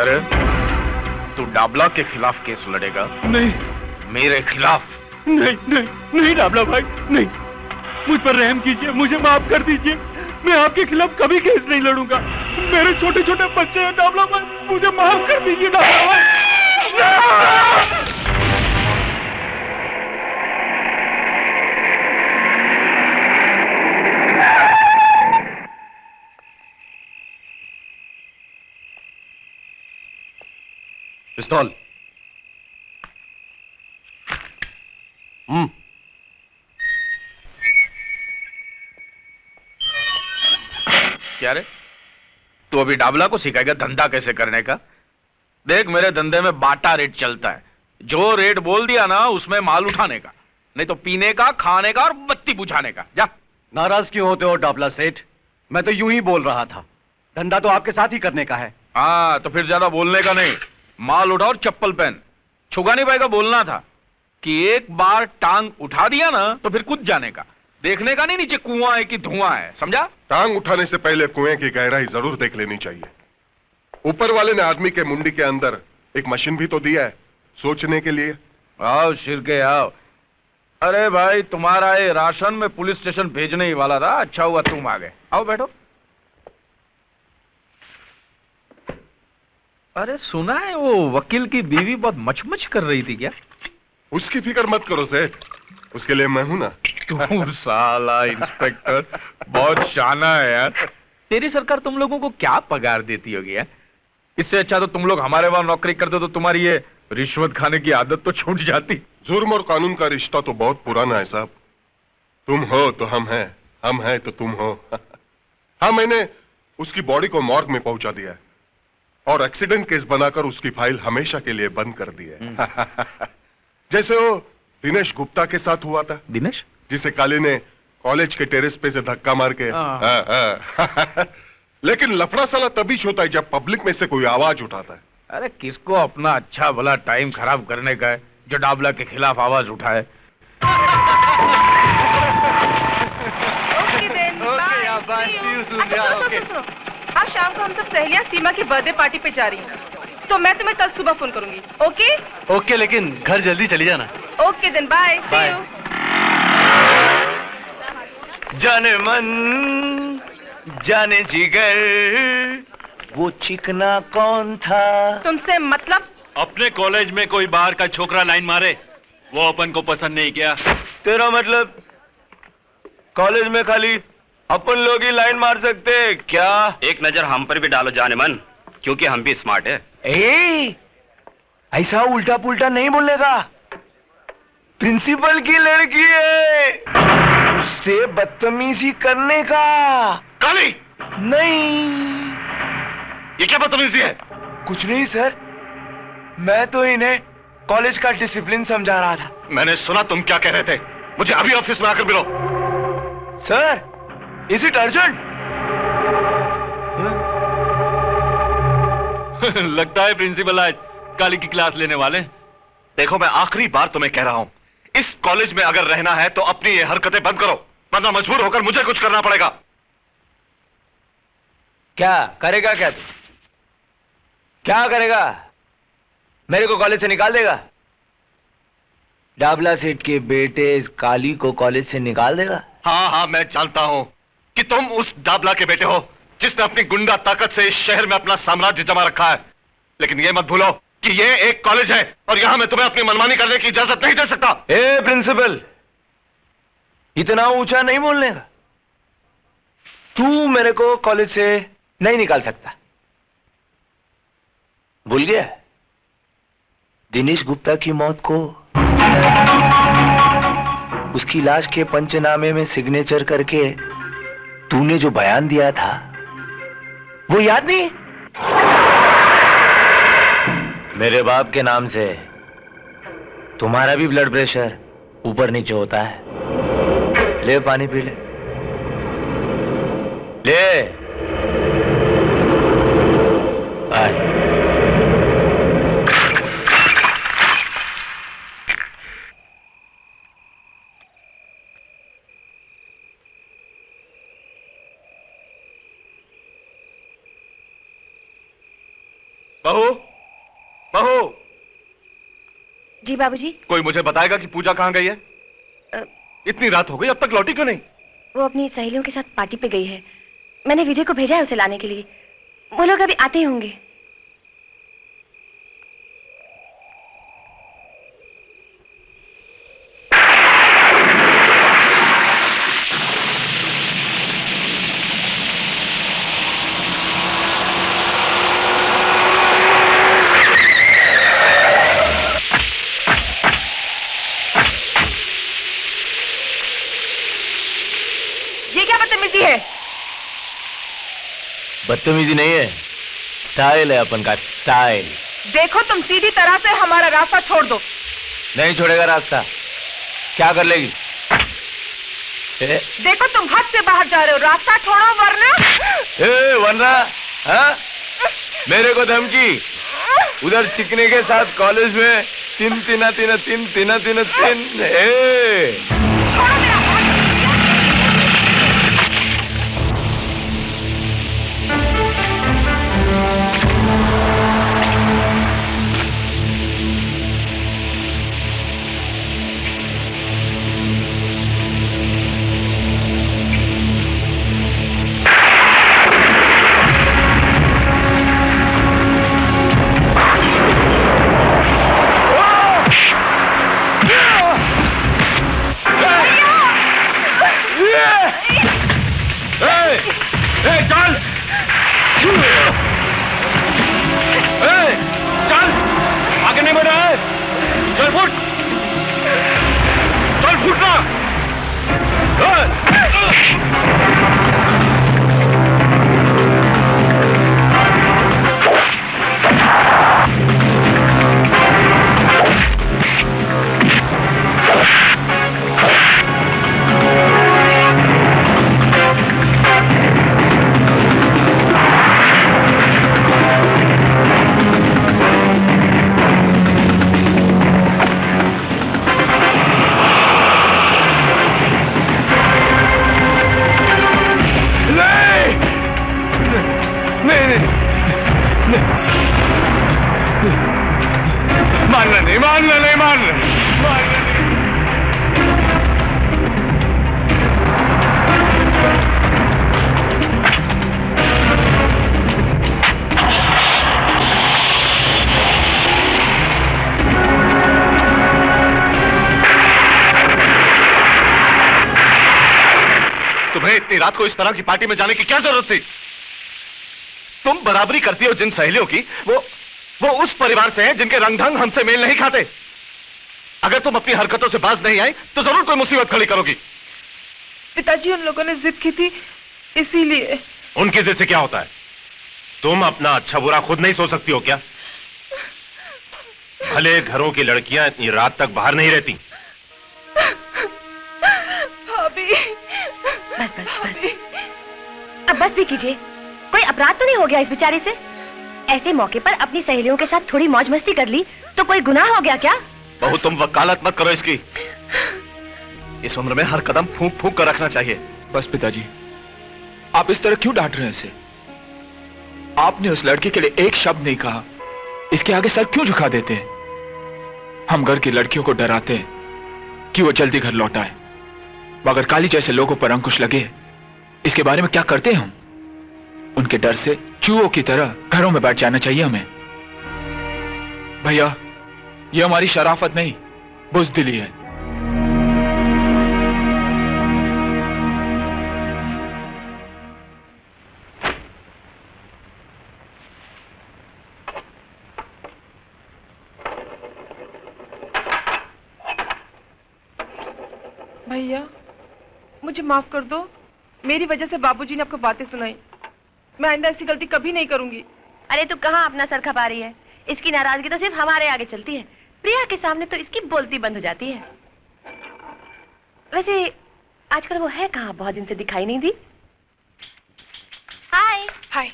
क्या रे? तू डाबला के खिलाफ केस लड़ेगा? नहीं। मेरे खिलाफ? नहीं नहीं नहीं डाबला भाई, नहीं। मुझ पर रहम कीजिए, मुझे माफ कर दीजिए। मैं आपके खिलाफ कभी केस नहीं लड़ूंगा। मेरे छोटे छोटे बच्चे हैं डाबला भाई, मुझे माफ कर दीजिए डाबला भाई। पिस्तौल। क्या रे? तू अभी डाबला को सिखाएगा धंधा कैसे करने का? देख, मेरे धंधे में बाटा रेट चलता है। जो रेट बोल दिया ना, उसमें माल उठाने का, नहीं तो पीने का, खाने का और बत्ती बुझाने का। जा। नाराज क्यों होते हो डाबला सेठ? मैं तो यूं ही बोल रहा था, धंधा तो आपके साथ ही करने का है। हाँ, तो फिर ज्यादा बोलने का नहीं। माल उठा और चप्पल पहन। छुगा नहीं पाएगा। बोलना था कि एक बार टांग उठा दिया ना तो फिर कूद जाने का। देखने का नहीं नीचे कुआं है कि धुआं है, समझा? टांग उठाने से पहले कुएं की गहराई जरूर देख लेनी चाहिए। ऊपर वाले ने आदमी के मुंडी के अंदर एक मशीन भी तो दिया है सोचने के लिए। आओ शिरके आओ। अरे भाई, तुम्हारा ये राशन में पुलिस स्टेशन भेजने ही वाला था। अच्छा हुआ तुम आ गए। आओ बैठो। अरे सुना है वो वकील की बीवी बहुत मचमच कर रही थी क्या? उसकी फिक्र मत करो सेठ, उसके लिए मैं हूं ना। तू साला इंस्पेक्टर बहुत शाना है यार। तेरी सरकार तुम लोगों को क्या पगार देती होगी यार? इससे अच्छा तो तुम लोग हमारे वहां नौकरी करते तो तुम्हारी ये रिश्वत खाने की आदत तो छूट जाती। जुर्म और कानून का रिश्ता तो बहुत पुराना है साहब। तुम हो तो हम हैं, हम हैं तो तुम हो। हाँ, मैंने उसकी बॉडी को मॉर्ग में पहुंचा दिया है और एक्सीडेंट केस बनाकर उसकी फाइल हमेशा के लिए बंद कर दी है। जैसे वो दिनेश गुप्ता के साथ हुआ था। दिनेश? जिसे काली ने कॉलेज के टेरेस पे से धक्का मार के। लेकिन लफड़ा साला तभी होता है जब पब्लिक में से कोई आवाज उठाता है। अरे किसको अपना अच्छा भला टाइम खराब करने का है जो डाबला के खिलाफ आवाज उठाए। आज शाम को हम सब सहेलियां सीमा की बर्थडे पार्टी पे जा रही हैं, तो मैं तुम्हें कल सुबह फोन करूंगी। ओके? ओके, लेकिन घर जल्दी चली जाना। Okay then, bye. See you. जाने मन जाने जिगर, वो चिकना कौन था? तुमसे मतलब? अपने कॉलेज में कोई बाहर का छोकरा लाइन मारे, वो अपन को पसंद नहीं किया। तेरा मतलब कॉलेज में खाली अपन लोग ही लाइन मार सकते हैं क्या? एक नजर हम पर भी डालो जाने मन, क्योंकि हम भी स्मार्ट है। ऐसा उल्टा पुल्टा नहीं बोलने का। प्रिंसिपल की लड़की है, उससे बदतमीजी करने का। काली! नहीं। ये क्या बदतमीजी है? कुछ नहीं सर, मैं तो इन्हें कॉलेज का डिसिप्लिन समझा रहा था। मैंने सुना तुम क्या कह रहे थे। मुझे अभी ऑफिस में आकर मिलो। Sir, is it urgent? लगता है प्रिंसिपल आज काली की क्लास लेने वाले। देखो, मैं आखिरी बार तुम्हें कह रहा हूं, इस कॉलेज में अगर रहना है तो अपनी ये हरकतें बंद करो, वरना मजबूर होकर मुझे कुछ करना पड़ेगा। क्या करेगा? क्या तू क्या करेगा? मेरे को कॉलेज से निकाल देगा? डाबला सेठ के बेटे इस काली को कॉलेज से निकाल देगा? हाँ हाँ, मैं जानता हूं कि तुम उस डाबला के बेटे हो जिसने अपनी गुंडा ताकत से इस शहर में अपना साम्राज्य जमा रखा है। लेकिन यह मत भूलो कि यह एक कॉलेज है और यहां मैं तुम्हें अपनी मनमानी करने की इजाजत नहीं दे सकता। ए प्रिंसिपल, इतना ऊंचा नहीं बोलने का। तू मेरे को कॉलेज से नहीं निकाल सकता। भूल गया दिनेश गुप्ता की मौत को? उसकी लाश के पंचनामे में सिग्नेचर करके तूने जो बयान दिया था वो याद नहीं? मेरे बाप के नाम से तुम्हारा भी ब्लड प्रेशर ऊपर नीचे होता है। ले पानी पी ले। ले आए। बहू, बहू। जी बाबूजी। कोई मुझे बताएगा कि पूजा कहाँ गई है? इतनी रात हो गई, अब तक लौटी क्यों नहीं? वो अपनी सहेलियों के साथ पार्टी पे गई है। मैंने विजय को भेजा है उसे लाने के लिए। वो लोग अभी आते ही होंगे। बदतमीजी नहीं है, स्टाइल है अपन का, स्टाइल। देखो तुम सीधी तरह से हमारा रास्ता छोड़ दो। नहीं छोड़ेगा रास्ता। क्या कर लेगी? देखो तुम हद से बाहर जा रहे हो, रास्ता छोड़ो वरना। हाँ? मेरे को धमकी? उधर चिकने के साथ कॉलेज में तीन। छोड़ो मेरा हाथ। रात को इस तरह की पार्टी में जाने की क्या जरूरत थी? तुम बराबरी करती हो जिन सहेलियों की, वो उस परिवार से हैं जिनके रंग ढंग हमसे मेल नहीं खाते। अगर तुम अपनी हरकतों से बाज नहीं आई तो जरूर कोई मुसीबत खड़ी करोगी। पिताजी उन लोगों ने जिद की थी, इसीलिए। उनकी जिद से क्या होता है? तुम अपना अच्छा बुरा खुद नहीं सोच सकती हो क्या? भले घरों की लड़कियां इतनी रात तक बाहर नहीं रहती। भाभी। बस बस बस, अब बस भी कीजिए। कोई अपराध तो नहीं हो गया इस बेचारे से? ऐसे मौके पर अपनी सहेलियों के साथ थोड़ी मौज मस्ती कर ली तो कोई गुनाह हो गया क्या? बहू तुम वकालत मत करो इसकी। इस उम्र में हर कदम फूंक फूंक कर रखना चाहिए। बस पिताजी, आप इस तरह क्यों डांट रहे हैं इसे? आपने उस लड़के के लिए एक शब्द नहीं कहा, इसके आगे सर क्यों झुका देते हैं? हम घर की लड़कियों को डराते हैं कि वो जल्दी घर लौट आए, मगर काली जैसे लोगों पर अंकुश लगे, इसके बारे में क्या करते हैं हम? उनके डर से चूहों की तरह घरों में बैठ जाना चाहिए हमें। भैया, ये हमारी शराफत नहीं, बुज़दिली है। भैया, मुझे माफ कर दो। मेरी वजह से बाबूजी ने आपको बातें सुनाई। मैं आइंदा ऐसी गलती कभी नहीं करूंगी। अरे तू कहाँ अपना सर खपा रही है? इसकी नाराजगी तो सिर्फ हमारे आगे चलती है, प्रिया के सामने तो इसकी बोलती बंद हो जाती है। वैसे आजकल वो है कहाँ? बहुत दिन से दिखाई नहीं दी। हाय हाय।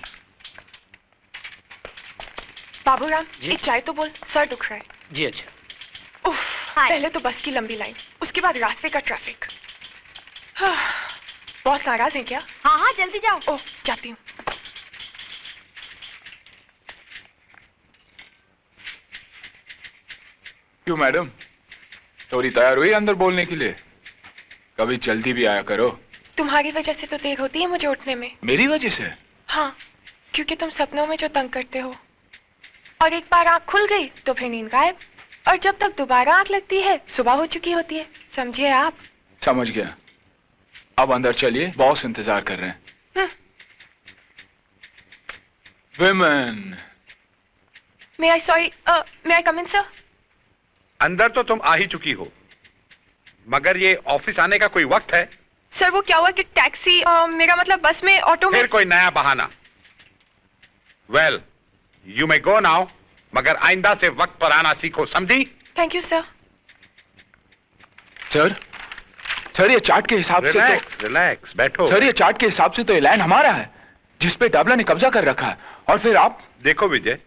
बाबूराम, एक चाय तो बोल, सर दुख रहा है। जी अच्छा। उफ, पहले तो बस की लंबी लाइन, उसके बाद रास्ते का ट्रैफिक। बॉस नाराज है क्या? हाँ हाँ जल्दी जाओ। ओह, जाती हूँ। क्यों मैडम, थोड़ी तैयार हुई अंदर बोलने के लिए? कभी जल्दी भी आया करो। तुम्हारी वजह से तो देर होती है मुझे उठने में। मेरी वजह से? हाँ, क्योंकि तुम सपनों में जो तंग करते हो, और एक बार आंख खुल गई तो फिर नींद गायब, और जब तक दोबारा आंख लगती है सुबह हो चुकी होती है। समझे आप? समझ गया। अब अंदर चलिए, बॉस इंतजार कर रहे हैं। Women. May I come in, sir? अंदर तो तुम आ ही चुकी हो, मगर ये ऑफिस आने का कोई वक्त है? सर वो क्या हुआ कि टैक्सी, मेरा मतलब बस में, ऑटो में। फिर कोई नया बहाना। Well, you may go now, मगर आइंदा से वक्त पर आना सीखो, समझी? Thank you sir. सर ये चार्ट के हिसाब से तो रिलैक्स बैठो। सर ये चार्ट के हिसाब से तो ये लैंड हमारा है जिसपे डाबला ने कब्जा कर रखा है, और फिर आप। देखो विजय,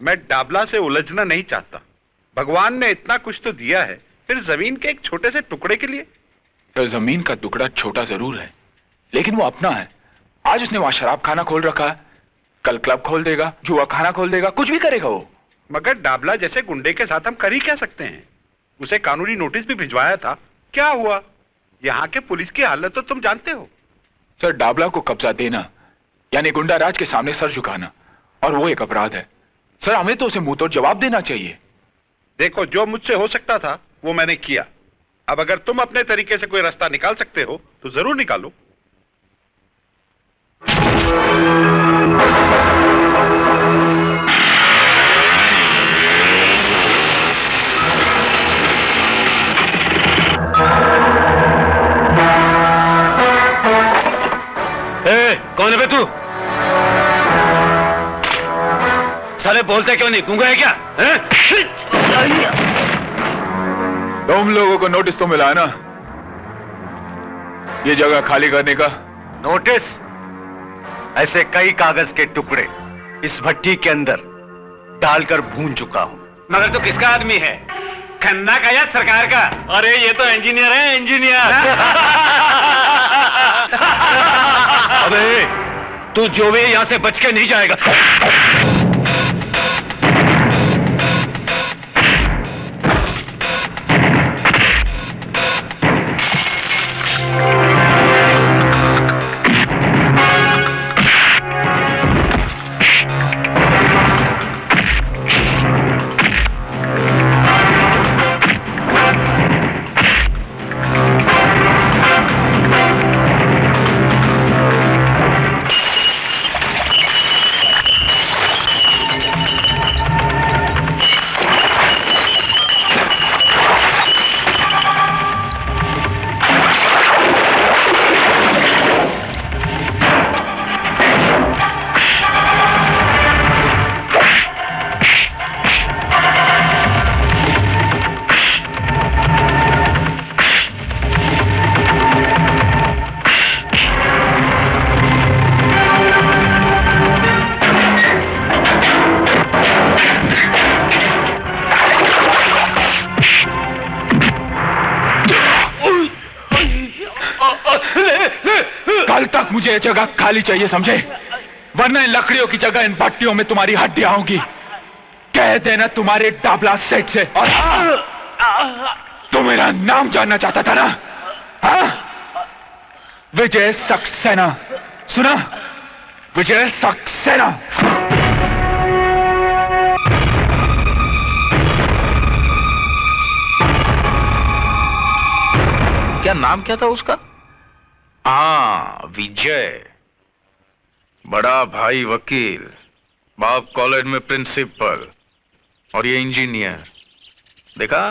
मैं डाबला से उलझना नहीं चाहता। भगवान ने इतना कुछ तो दिया है, फिर जमीन के एक छोटे से टुकड़े के लिए। सर जमीन का टुकड़ा छोटा जरूर है, लेकिन वो अपना है। आज उसने वहां शराब खाना खोल रखा है, कल क्लब खोल देगा, जुआ खाना खोल देगा, कुछ भी करेगा वो। मगर डाबला जैसे गुंडे के साथ हम कर ही क्या सकते हैं? उसे कानूनी नोटिस भी भिजवाया था, क्या हुआ? यहाँ के पुलिस की हालत तो तुम जानते हो। सर डाबला को कब्जा देना यानी गुंडा राज के सामने सर झुकाना, और वो एक अपराध है। सर हमें तो उसे मुंह तोड़ जवाब देना चाहिए। देखो, जो मुझसे हो सकता था वो मैंने किया। अब अगर तुम अपने तरीके से कोई रास्ता निकाल सकते हो तो जरूर निकालो। कौन है बे तू? साले बोलते क्यों नहीं? गूंगा है क्या? तुम लोगों को नोटिस तो मिला है ना ये जगह खाली करने का? नोटिस? ऐसे कई कागज के टुकड़े इस भट्टी के अंदर डालकर भून चुका हूं। मगर तू किसका आदमी है? खन्ना का या सरकार का? अरे ये तो इंजीनियर है, इंजीनियर। अबे तू जो भी यहां से बच के नहीं जाएगा। मुझे जगह खाली चाहिए, समझे? वरना इन लकड़ियों की जगह इन भट्टियों में तुम्हारी हड्डियां होंगी। कह देना तुम्हारे डाबला सेठ से। और तू मेरा नाम जानना चाहता था ना? हाँ? विजय सक्सेना। सुना? विजय सक्सेना। क्या नाम क्या था उसका? हाँ, विजय। बड़ा भाई वकील, बाप कॉलेज में प्रिंसिपल, और ये इंजीनियर। देखा,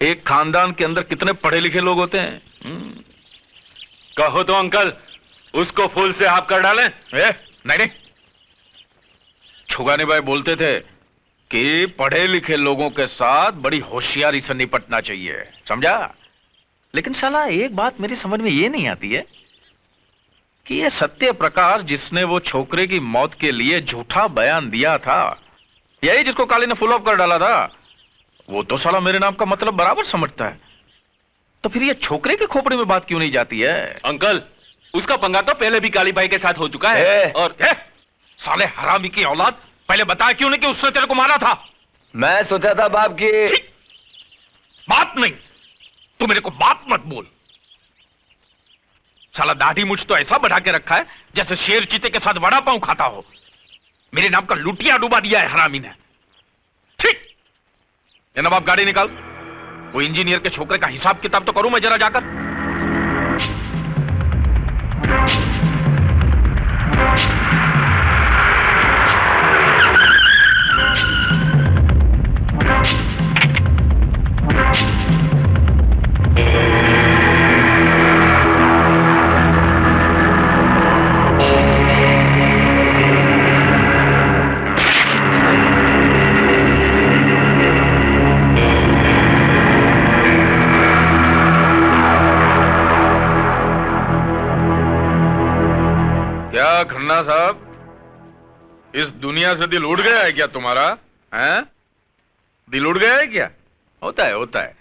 एक खानदान के अंदर कितने पढ़े लिखे लोग होते हैं। कहो तो अंकल, उसको फूल से आप कर डालें। नहीं, छुगानी भाई बोलते थे कि पढ़े लिखे लोगों के साथ बड़ी होशियारी से निपटना चाहिए, समझा? लेकिन साला एक बात मेरी समझ में ये नहीं आती है कि ये सत्य प्रकाश जिसने वो छोकरे की मौत के लिए झूठा बयान दिया था, यही जिसको काली ने फुल ऑफ कर डाला था, वो तो साला मेरे नाम का मतलब बराबर समझता है। तो फिर ये छोकरे के खोपड़े में बात क्यों नहीं जाती है? अंकल, उसका पंगा तो पहले भी काली भाई के साथ हो चुका है। और साले हरामी की औलाद, पहले बताया क्यों नहीं कि उसने तेरे को मारा था? मैं सोचा था बाप की बाप नहीं, तू मेरे को बाप मत बोल। साला दाढ़ी मुझ तो ऐसा बढ़ा के रखा है जैसे शेर चीते के साथ वड़ा पांव खाता हो। मेरे नाम का लुटिया डुबा दिया है हरामी ने। ठीक, ये नवाब गाड़ी निकाल। वो इंजीनियर के छोकरे का हिसाब किताब तो करूं मैं जरा जाकर। खन्ना साहब, इस दुनिया से दिल उड़ गया है क्या तुम्हारा? हैं? दिल उड़ गया है क्या? होता है।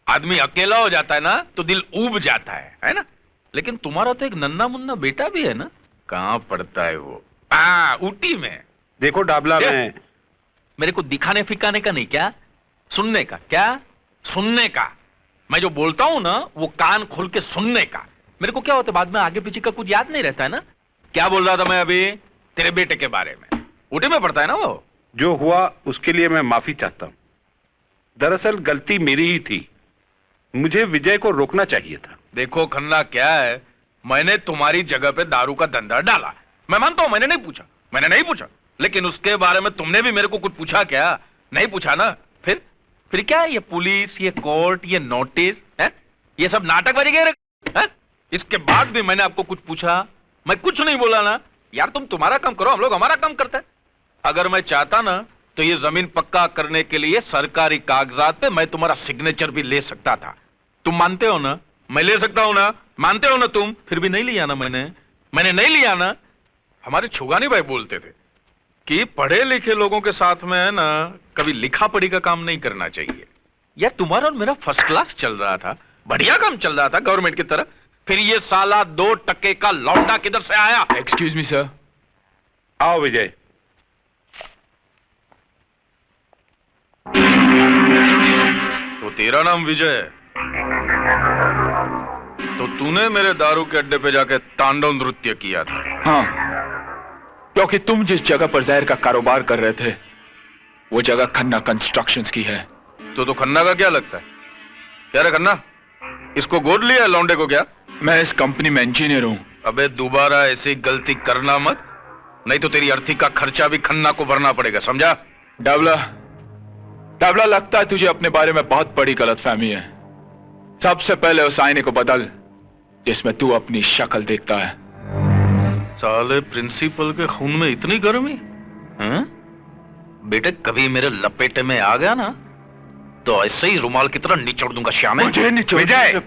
आदमी अकेला हो जाता है ना तो दिल ऊब जाता है ना? लेकिन तुम्हारा तो एक नन्ना मुन्ना बेटा भी है ना? कहां पड़ता है वो? ऊटी में। देखो डाबला में। मेरे को दिखाने फिकाने का नहीं, क्या सुनने का? क्या सुनने का? मैं जो बोलता हूं ना वो कान खोल के सुनने का। मेरे को क्या होता है बाद में आगे पीछे का कुछ याद नहीं रहता है ना। क्या बोल रहा था मैं अभी? तेरे बेटे के बारे में। ऊटी में पड़ता है ना वो। जो हुआ उसके लिए मैं माफी चाहता हूं। दरअसल गलती मेरी ही थी, मुझे विजय को रोकना चाहिए था। देखो खन्ना, क्या है, मैंने तुम्हारी जगह पे दारू का धंधा डाला। मैं मानता हूं मैंने नहीं पूछा, लेकिन उसके बारे में तुमने भी मेरे को कुछ पूछा क्या? नहीं पूछा ना। फिर क्या है ये पुलिस, ये कोर्ट, ये नोटिस है, ये सब नाटक बन गए। इसके बाद भी मैंने आपको कुछ पूछा? मैं कुछ नहीं बोला ना। यार तुम तुम्हारा काम करो, हम लोग हमारा काम करते हैं। अगर मैं चाहता ना तो ये जमीन पक्का करने के लिए सरकारी कागजात पे मैं तुम्हारा सिग्नेचर भी ले सकता था। तुम मानते हो ना? मैं ले सकता हूं ना? मानते हो ना तुम? फिर भी नहीं लिया ना मैंने नहीं लिया ना। हमारे छुगानी भाई बोलते थे कि पढ़े लिखे लोगों के साथ में है ना कभी लिखा पढ़ी का काम नहीं करना चाहिए। यार तुम्हारा और मेरा फर्स्ट क्लास चल रहा था, बढ़िया काम चल रहा था गवर्नमेंट की तरह। फिर ये साला 2 टके का लौंडा किधर से आया? Excuse me sir. आओ विजय। तो तेरा नाम विजय है, तो तूने मेरे दारू के अड्डे पे जाके तांडव नृत्य किया था? हाँ, क्योंकि तुम जिस जगह पर जहर का कारोबार कर रहे थे वो जगह खन्ना कंस्ट्रक्शंस की है। तो खन्ना का क्या लगता है? क्या रे खन्ना, इसको गोद लिया है लौंडे को क्या? मैं इस कंपनी में इंजीनियर हूं। अबे दोबारा ऐसी गलती करना मत, नहीं तो तेरी अर्थी का खर्चा भी खन्ना को भरना पड़ेगा, समझा? डाबला, लगता है तुझे अपने बारे में बहुत बड़ी गलतफहमी है। सबसे पहले उस आईने को बदल जिसमें तू अपनी शक्ल देखता है। साले प्रिंसिपल के खून में इतनी गर्मी? बेटे कभी मेरे लपेटे में आ गया ना तो ऐसे ही रुमाल की तरह निचोड़ दूंगा श्याम। विजय,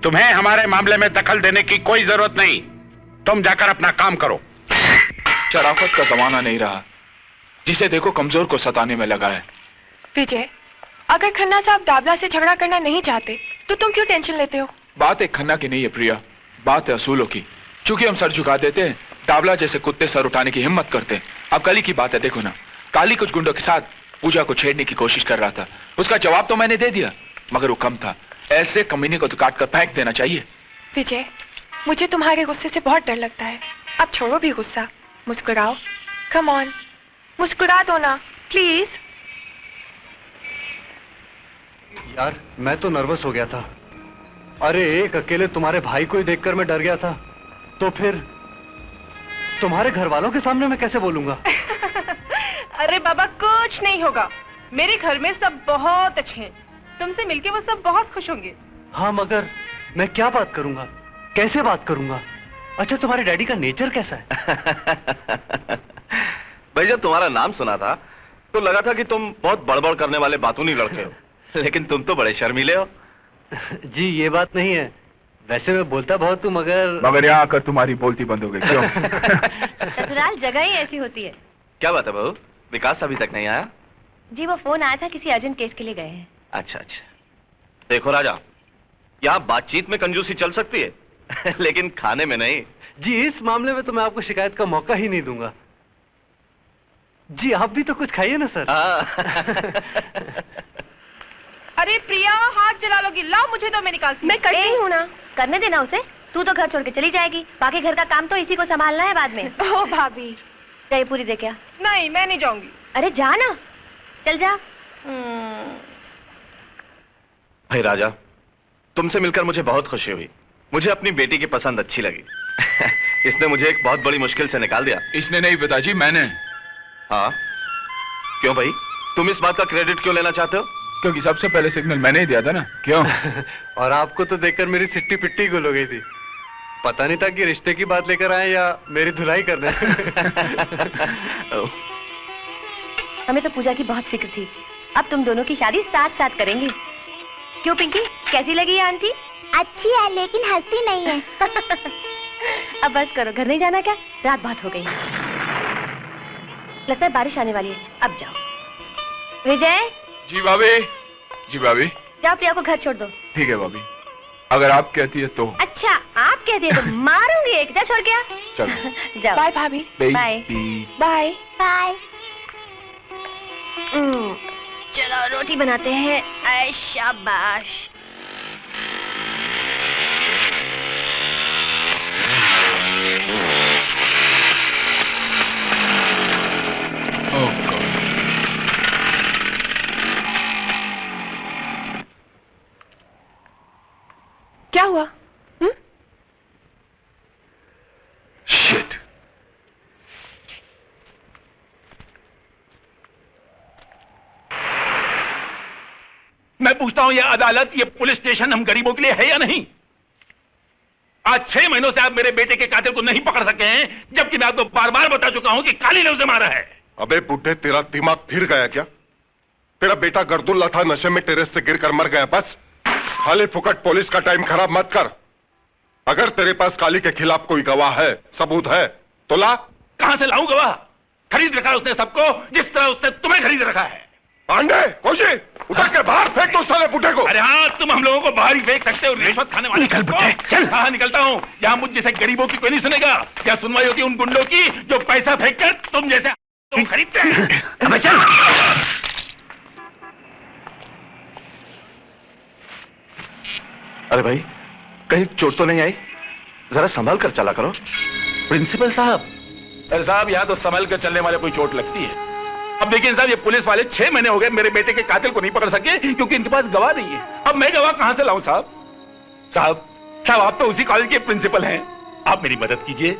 तुम्हें हमारे मामले में दखल देने की कोई जरूरत नहीं। तुम जाकर अपना काम करो। शराफत का जमाना नहीं रहा, जिसे देखो कमजोर को सताने में लगा है। विजय, अगर खन्ना साहब डाबला से झगड़ा करना नहीं चाहते तो तुम क्यों टेंशन लेते हो? बात एक खन्ना की नहीं है प्रिया, बात है असूलों की। चूंकि हम सर झुका देते हैं, डाबला जैसे कुत्ते सर उठाने की हिम्मत करते हैं। अब कल ही की बात है, देखो ना, काली कुछ गुंडों के साथ पूजा को छेड़ने की कोशिश कर रहा था। उसका जवाब तो मैंने दे दिया, मगर वो कम था। ऐसे कमीने को तो काट कर फेंक देना चाहिए। विजय, मुझे तुम्हारे गुस्से से बहुत डर लगता है। अब छोड़ो भी गुस्सा, मुस्कुराओ। कम ऑन, मुस्कुरा दो ना प्लीज। यार मैं तो नर्वस हो गया था। अरे एक अकेले तुम्हारे भाई को ही देखकर मैं डर गया था, तो फिर तुम्हारे घर वालों के सामने मैं कैसे बोलूंगा? अरे बाबा कुछ नहीं होगा, मेरे घर में सब बहुत अच्छे हैं। तुमसे मिलके वो सब बहुत खुश होंगे। हाँ मगर मैं क्या बात करूंगा, कैसे बात करूंगा? अच्छा तुम्हारे डैडी का नेचर कैसा है? भाई जब तुम्हारा नाम सुना था तो लगा था कि तुम बहुत बड़बड़ करने वाले बातूनी लड़के हो, लेकिन तुम तो बड़े शर्मीले हो। जी ये बात नहीं है, वैसे मैं बोलता बहुत हूँ मगर यहाँ आकर तुम्हारी बोलती बंद हो गई क्यों? ससुराल जगह ही ऐसी होती है। क्या बात है बहू, विकास अभी तक नहीं आया? जी वो फोन आया था, किसी अर्जेंट केस के लिए गए हैं। अच्छा अच्छा। देखो राजा, यहाँ बातचीत में कंजूसी चल सकती है लेकिन खाने में नहीं। जी इस मामले में तो मैं आपको शिकायत का मौका ही नहीं दूंगा। जी आप भी तो कुछ खाइए ना सर। अरे प्रिया, हाथ जला लोगी, लाओ मुझे तो मैं निकालती। मैं करती हूँ ना। करने देना उसे, तू तो घर छोड़ के चली जाएगी, बाकी घर का काम तो इसी को संभालना है बाद में। ओ भाभी, दही पूरी दे क्या? नहीं, मैं नहीं जाऊंगी। अरे जा ना, चल जा। भाई राजा, तुमसे मिलकर मुझे बहुत खुशी हुई। मुझे अपनी बेटी की पसंद अच्छी लगी। इसने मुझे एक बहुत बड़ी मुश्किल से निकाल दिया। इसने नहीं पिताजी, मैंने। हाँ? क्यों भाई, तुम इस बात का क्रेडिट क्यों लेना चाहते हो? क्योंकि सबसे पहले सिग्नल मैंने ही दिया था ना। क्यों? और आपको तो देखकर मेरी सिट्टी पिट्टी गुल हो गई थी। पता नहीं था कि रिश्ते की बात लेकर आए या मेरी धुलाई करने। हमें तो पूजा की बहुत फिक्र थी, अब तुम दोनों की शादी साथ साथ करेंगे। क्यों पिंकी, कैसी लगी ये आंटी? अच्छी है लेकिन हंसती नहीं है। अब बस करो, घर नहीं जाना क्या? रात बहुत हो गई, लगता है बारिश आने वाली है। अब जाओ। विजय। जी भाभी। जी भाभी। जाओ प्रिया को घर छोड़ दो। ठीक है भाभी, अगर आप कहती है तो। अच्छा, आप कहती है तो मारूंगी एक। जा छोड़ के आ। चलो। जाओ। बाय भाभी। Bye bye bye. चलो रोटी बनाते हैं। ऐ शाबाश। क्या हुआ? शिट। मैं पूछता हूं, ये अदालत, ये पुलिस स्टेशन हम गरीबों के लिए है या नहीं? आज 6 महीनों से आप मेरे बेटे के कातिल को नहीं पकड़ सके हैं, जबकि मैं आपको बार बार बता चुका हूं कि काली ने उसे मारा है। अबे बुड्ढे, तेरा दिमाग फिर गया क्या? तेरा बेटा गर्दुल्ला था, नशे में टेरेस से गिरकर मर गया। बस खाली फुकट पुलिस का टाइम खराब मत कर। अगर तेरे पास काली के खिलाफ कोई गवाह है, सबूत है, तो ला। कहां से लाऊं गवाह? खरीद रखा उसने सबको, जिस तरह उसने तुम्हें खरीद रखा है। पांडे, कोशी, उठा के बाहर फेंक दो साले बुड्ढे को। अरे हाँ, तुम हम लोगों को बाहर ही फेंक सकते हो, रिश्वत खाने वाले। निकल बुड्ढे, चल। हाँ, निकलता हूँ। यहाँ मुझ जैसे गरीबों की कोई नहीं सुनेगा। क्या सुनवाई होती उन गुंडों की जो पैसा फेंक कर तुम जैसे तुम खरीदते हैं। अब चल। अरे भाई, कहीं चोट तो नहीं आई? जरा संभाल कर चला करो। प्रिंसिपल साहब। अरे साहब, यहाँ तो संभल कर चलने वाले कोई चोट लगती है। अब देखिए साहब, ये पुलिस वाले 6 महीने हो गए मेरे बेटे के कातिल को नहीं पकड़ सके क्योंकि इनके पास गवाह नहीं है। अब मैं गवाह कहां से लाऊं साहब? साहब, आप तो उसी कॉलेज के प्रिंसिपल हैं, आप मेरी मदद कीजिए।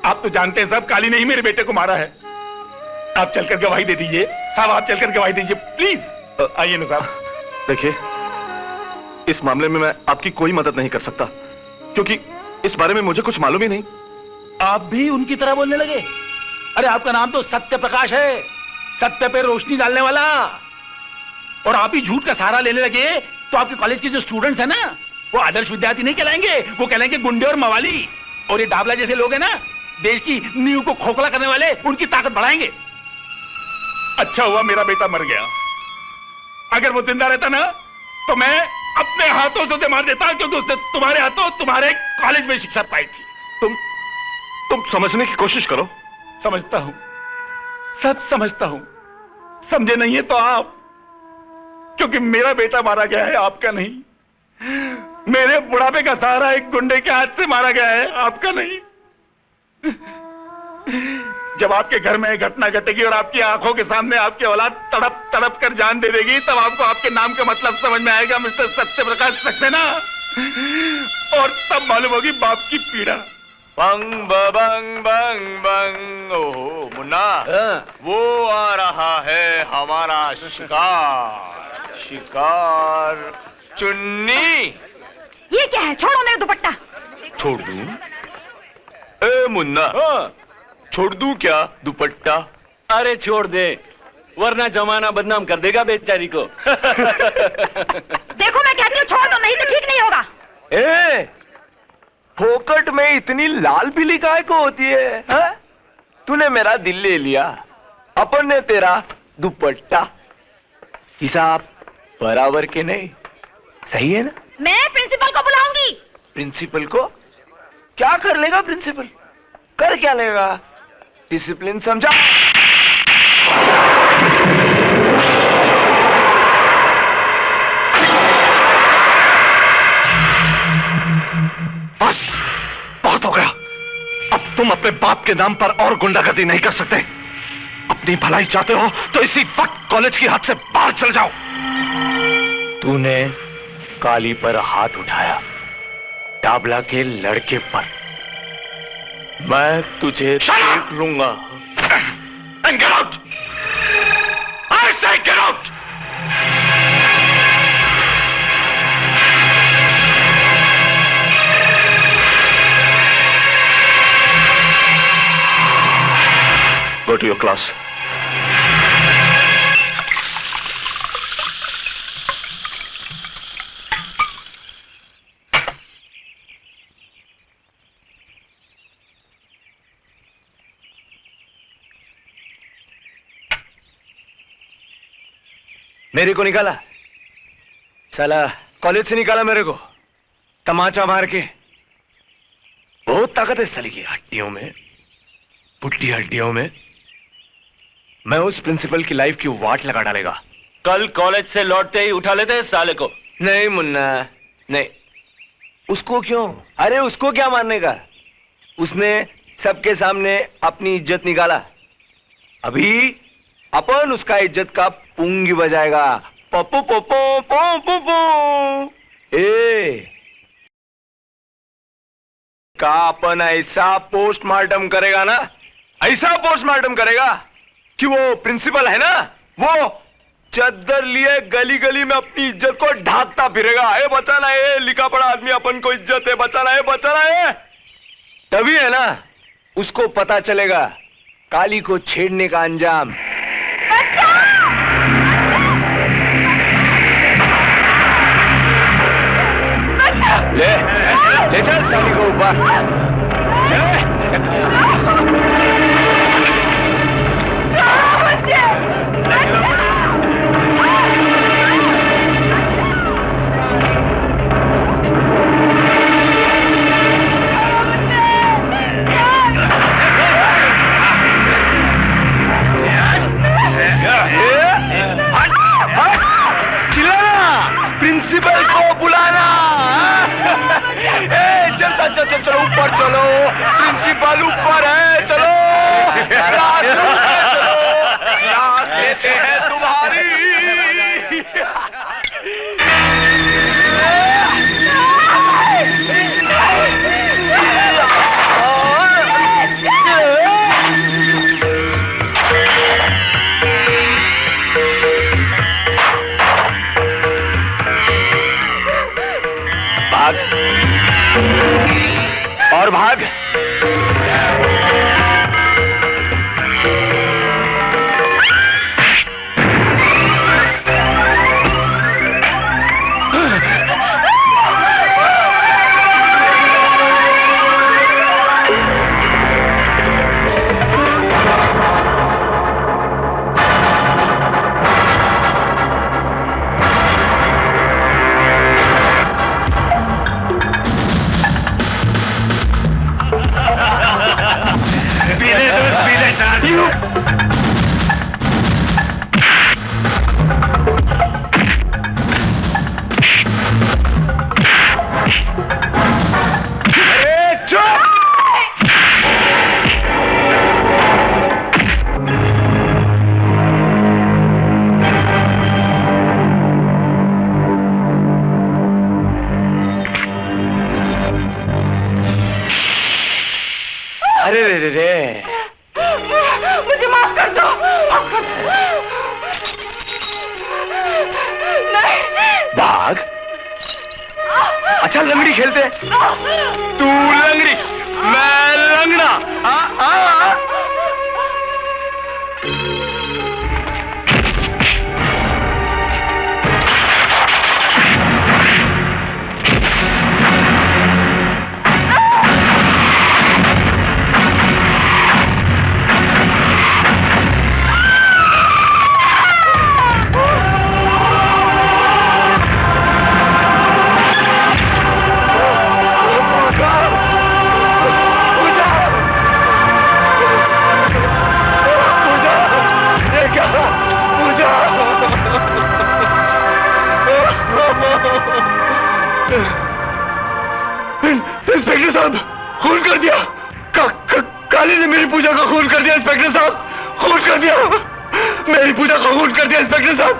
आप तो जानते हैं साहब, काली ने ही मेरे बेटे को मारा है। आप चलकर गवाही दे दीजिए साहब, आप चलकर गवाही दीजिए प्लीज। आइए ना साहब। देखिए, इस मामले में मैं आपकी कोई मदद नहीं कर सकता क्योंकि इस बारे में मुझे कुछ मालूम ही नहीं। आप भी उनकी तरह बोलने लगे? अरे आपका नाम तो सत्य प्रकाश है, सत्य पे रोशनी डालने वाला। और आप ही झूठ का सहारा लेने लगे तो आपके कॉलेज के जो स्टूडेंट्स हैं ना, वो आदर्श विद्यार्थी नहीं कहलाएंगे, वो कहलाएंगे गुंडे और मवाली। और ये डाबला जैसे लोग हैं ना, देश की नींव को खोखला करने वाले, उनकी ताकत बढ़ाएंगे। अच्छा हुआ मेरा बेटा मर गया, अगर वो जिंदा रहता ना तो मैं अपने हाथों से उसे मार देता, क्योंकि उसने तुम्हारे हाथों तुम्हारे कॉलेज में शिक्षा पाई थी। तुम समझने की कोशिश करो। समझता हूं, सब समझता हूं। समझे नहीं है तो आप, क्योंकि मेरा बेटा मारा गया है, आपका नहीं। मेरे बुढ़ापे का सहारा एक गुंडे के हाथ से मारा गया है, आपका नहीं। जब आपके घर में घटना घटेगी और आपकी आंखों के सामने आपकी औलाद तड़प तड़प कर जान दे देगी, तब आपको आपके नाम का मतलब समझ में आएगा, मिस्टर सत्य प्रकाश सक्सेना। और तब मालूम होगी बाप की पीड़ा। बंग बंग बंग बंग। ओहो मुन्ना, वो आ रहा है हमारा शिकार। शिकार चुन्नी। ये क्या है? छोड़ो मेरा दुपट्टा। छोड़ दूं? ए मुन्ना, छोड़ दूं क्या दुपट्टा? अरे छोड़ दे, वरना जमाना बदनाम कर देगा बेचारी को। देखो मैं कहती हूँ छोड़ दो, नहीं तो ठीक नहीं होगा। ए, फोकट में इतनी लाल पीली काय को होती है, हा? तूने मेरा दिल ले लिया, अपन ने तेरा दुपट्टा। हिसाब बराबर के नहीं, सही है ना? मैं प्रिंसिपल को बुलाऊंगी। प्रिंसिपल को? क्या कर लेगा प्रिंसिपल? कर क्या लेगा? डिसिप्लिन समझा? बस बहुत हो गया। अब तुम अपने बाप के नाम पर और गुंडागर्दी नहीं कर सकते। अपनी भलाई चाहते हो तो इसी वक्त कॉलेज की हद से बाहर चल जाओ। तूने काली पर हाथ उठाया, डाबला के लड़के पर। मैं तुझे देख लूंगा। And get out! I say get out! Go to your class. मेरे को निकाला, साला कॉलेज से निकाला मेरे को तमाचा मार के। बहुत ताकत है साली की हड्डियों में, पुट्टी हड्डियों में। मैं उस प्रिंसिपल की लाइफ की वाट लगा डालेगा। कल कॉलेज से लौटते ही उठा लेते हैं साले को। नहीं मुन्ना, नहीं। उसको क्यों? अरे उसको क्या मारने का? उसने सबके सामने अपनी इज्जत निकाला। अभी अपन उसका इज्जत का पुंगी बजाएगा। पप्पू पप्पू पप्पू पप्पू। का अपन ऐसा पोस्टमार्टम करेगा ना, ऐसा पोस्टमार्टम करेगा कि वो प्रिंसिपल है ना, वो चद्दर लिए गली गली में अपनी इज्जत को ढाकता फिरेगा। ए बचाना है, लिखा पढ़ा आदमी अपन को इज्जत है, बचाना है, बचाना है। तभी है ना उसको पता चलेगा काली को छेड़ने का अंजाम। ले ले चल साली को ऊपर। प्रिंसिपल को बुलाना। चलो ऊपर चलो, प्रिंसिपल ऊपर है। चलो क्लास लेते हैं तुम्हारी। भाग और भाग। मुझे माफ कर दो। नहीं। भाग। अच्छा लंगड़ी खेलते? तू लंगड़ी, मैं लंगड़ा। इंस्पेक्टर साहब, खून कर दिया। काली ने मेरी पूजा का खून कर दिया इंस्पेक्टर साहब, खून कर दिया। मेरी पूजा का खून कर दिया इंस्पेक्टर साहब,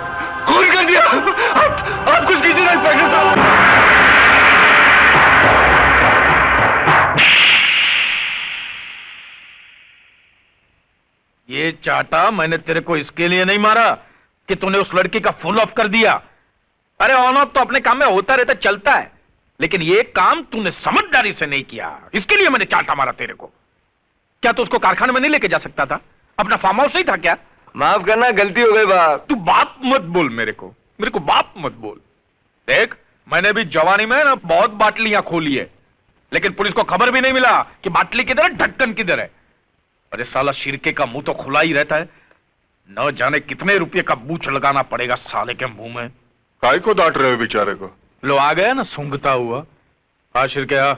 खून कर दिया। आप कुछ कीजिए ना इंस्पेक्टर साहब। ये चाटा मैंने तेरे को इसके लिए नहीं मारा कि तूने उस लड़की का फुल ऑफ कर दिया। अरे ऑन ऑफ तो अपने काम में होता रहता, चलता है, लेकिन ये काम तूने समझदारी से नहीं किया, इसके लिए मैंने चाटा मारा तेरे को। क्या तू उसको कारखाने में नहीं लेके जा सकता था? अपना फार्म हाउस ही था क्या? माफ करना, गलती हो गई बाप। तू बाप मत बोल मेरे को बाप मत बोल। देख, मैंने भी जवानी में ना बहुत बाटलियां खोली है, लेकिन पुलिस को खबर भी नहीं मिला कि बाटली किधर है, ढक्कन किधर है। अरे साला शिरके का मुंह तो खुला ही रहता है, न जाने कितने रुपए का बूच लगाना पड़ेगा साले के मुंह में। काय को डांट रहे हो बेचारे को? लो आ गया ना सूंघता हुआ। हाँ शिरके,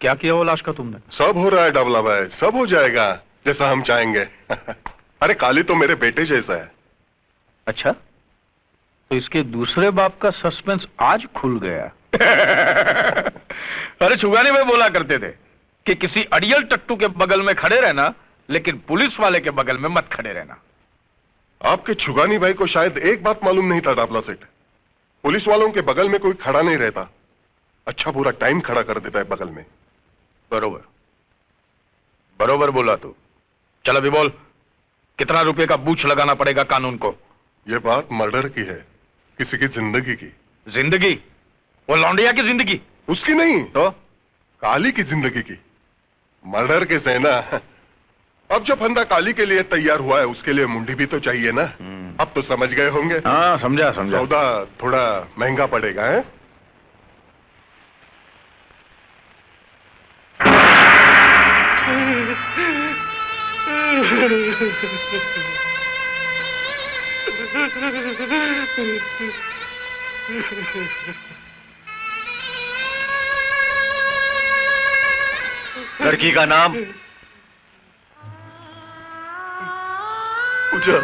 क्या किया वो लाश का तुमने? सब हो रहा है डबला भाई, सब हो जाएगा जैसा हम चाहेंगे। अरे काली तो मेरे बेटे जैसा है। अच्छा, तो इसके दूसरे बाप का सस्पेंस आज खुल गया। अरे छुगाने में बोला करते थे कि किसी अड़ियल टट्टू के बगल में खड़े रहना, लेकिन पुलिस वाले के बगल में मत खड़े रहना। आपके छुगानी भाई को शायद एक बात मालूम नहीं था डाबला सेठ, पुलिस वालों के बगल में कोई खड़ा नहीं रहता, अच्छा पूरा टाइम खड़ा कर देता है बगल में। बरोबर बरोबर बोला तू। चल अभी बोल, कितना रुपए का बूच लगाना पड़ेगा कानून को? यह बात मर्डर की है, किसी की जिंदगी की। जिंदगी? वो लौंडिया की जिंदगी? उसकी नहीं तो काली की जिंदगी की। मर्डर के सेना। अब जो फंदा काली के लिए तैयार हुआ है, उसके लिए मुंडी भी तो चाहिए ना। अब तो समझ गए होंगे। हाँ समझा समझा। सौदा थोड़ा महंगा पड़ेगा है? लड़की का नाम? पूजा।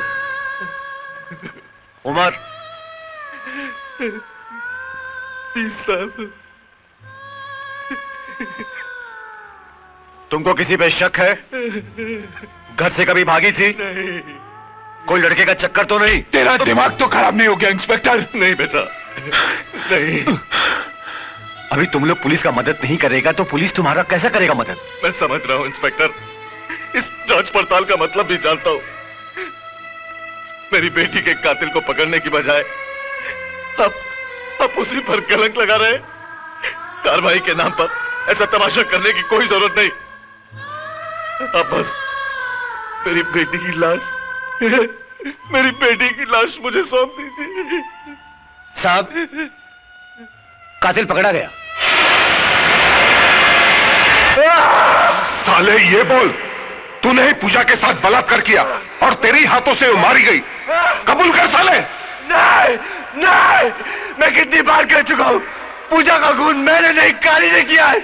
उम्र? 20 साल। तुमको किसी पे शक है? घर से कभी भागी थी? नहीं। कोई लड़के का चक्कर तो नहीं? तेरा दिमाग तो खराब नहीं हो गया इंस्पेक्टर? नहीं बेटा, नहीं। अभी तुम लोग पुलिस का मदद नहीं करेगा तो पुलिस तुम्हारा कैसा करेगा मदद? मैं समझ रहा हूं इंस्पेक्टर, इस जांच पड़ताल का मतलब भी जानता हूं। मेरी बेटी के कातिल को पकड़ने की बजाय आप उसी पर कलंक लगा रहे। कार्रवाई के नाम पर ऐसा तमाशा करने की कोई जरूरत नहीं। अब बस मेरी बेटी की लाश मुझे सौंप दीजिए। साहब, कातिल पकड़ा गया। साले ये बोल, तूने ही पूजा के साथ बलात्कार किया और तेरी हाथों से वो मारी गई, कबूल कर साले। नहीं नहीं, मैं कितनी बार कह चुका हूं, पूजा का खून मैंने नहीं, काली ने किया है।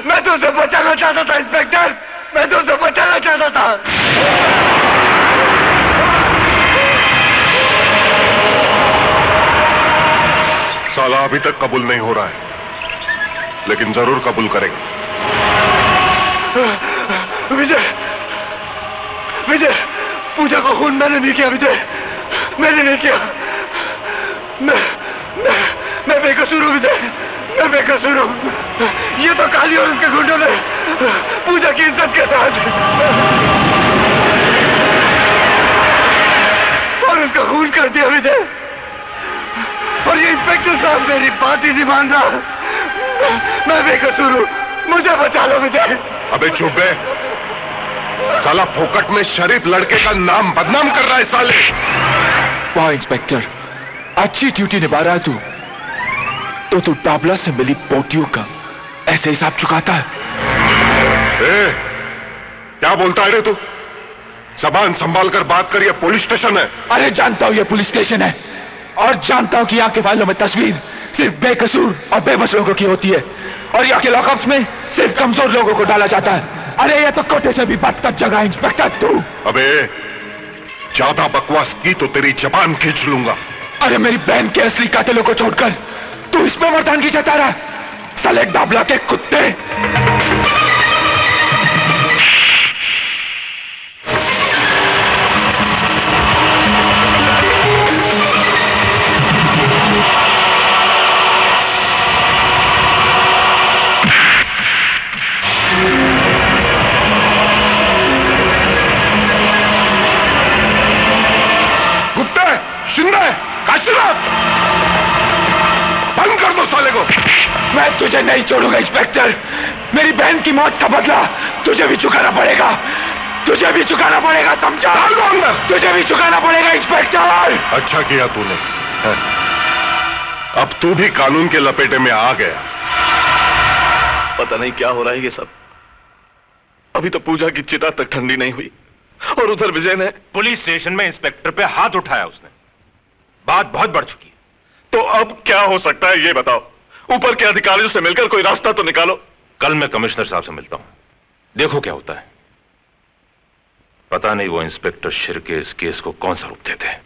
मैं तो उसे बचाना चाहता था इंस्पेक्टर, मैं तो उसे बचाना चाहता था। साला अभी तक कबूल नहीं हो रहा है, लेकिन जरूर कबूल करेगा। विजय, पूजा का खून मैंने नहीं किया विजय, मैंने नहीं किया। मैं बेकसूर हूं विजय, मैं बेकसूर हूं। ये तो काली और उसके गुंडों ने पूजा की इज्जत के साथ और उसका खून कर दिया विजय। और ये इंस्पेक्टर साहब मेरी बात ही नहीं मान रहा। मैं बेकसूर हूं, मुझे बचा लो विजय। अबे चुप है, साला फोकट में शरीफ लड़के का नाम बदनाम कर रहा है साले। वाह इंस्पेक्टर, अच्छी ड्यूटी निभा रहा है तू। तो तू टाबला से मिली पोटियों का ऐसे हिसाब चुकाता है। क्या बोलता है रे तू? जबान संभाल कर बात कर, ये पुलिस स्टेशन है। अरे जानता हूं ये पुलिस स्टेशन है, और जानता हूं कि यहाँ के फाइलों में तस्वीर सिर्फ बेकसूर और बेबस लोगों की होती है, और यहाँ के लॉकअप्स में सिर्फ कमजोर लोगों को डाला जाता है। अरे ये तो कोटे से भी बदतर जगह है इंस्पेक्टर तू। अबे ज्यादा बकवास की तो तेरी जबान खींच लूंगा। अरे मेरी बहन के असली कातिलों को छोड़कर तू इसमें मर्दानगी जता रहा है। साले डाबला के कुत्ते। बंद कर दो साले को। मैं तुझे नहीं छोड़ूंगा इंस्पेक्टर। मेरी बहन की मौत का बदला तुझे भी चुकाना पड़ेगा। तुझे भी चुकाना पड़ेगा, समझा? अंदर तुझे भी चुकाना पड़ेगा इंस्पेक्टर। अच्छा किया तूने। अब तू भी कानून के लपेटे में आ गया। पता नहीं क्या हो रहा है ये सब। अभी तो पूजा की चिता तक ठंडी नहीं हुई और उधर विजय ने पुलिस स्टेशन में इंस्पेक्टर पे हाथ उठाया उसने। बात बहुत बढ़ चुकी है। तो अब क्या हो सकता है ये बताओ। ऊपर के अधिकारियों से मिलकर कोई रास्ता तो निकालो। कल मैं कमिश्नर साहब से मिलता हूं, देखो क्या होता है। पता नहीं वो इंस्पेक्टर शिर्के इस केस को कौन सा रूप देते हैं।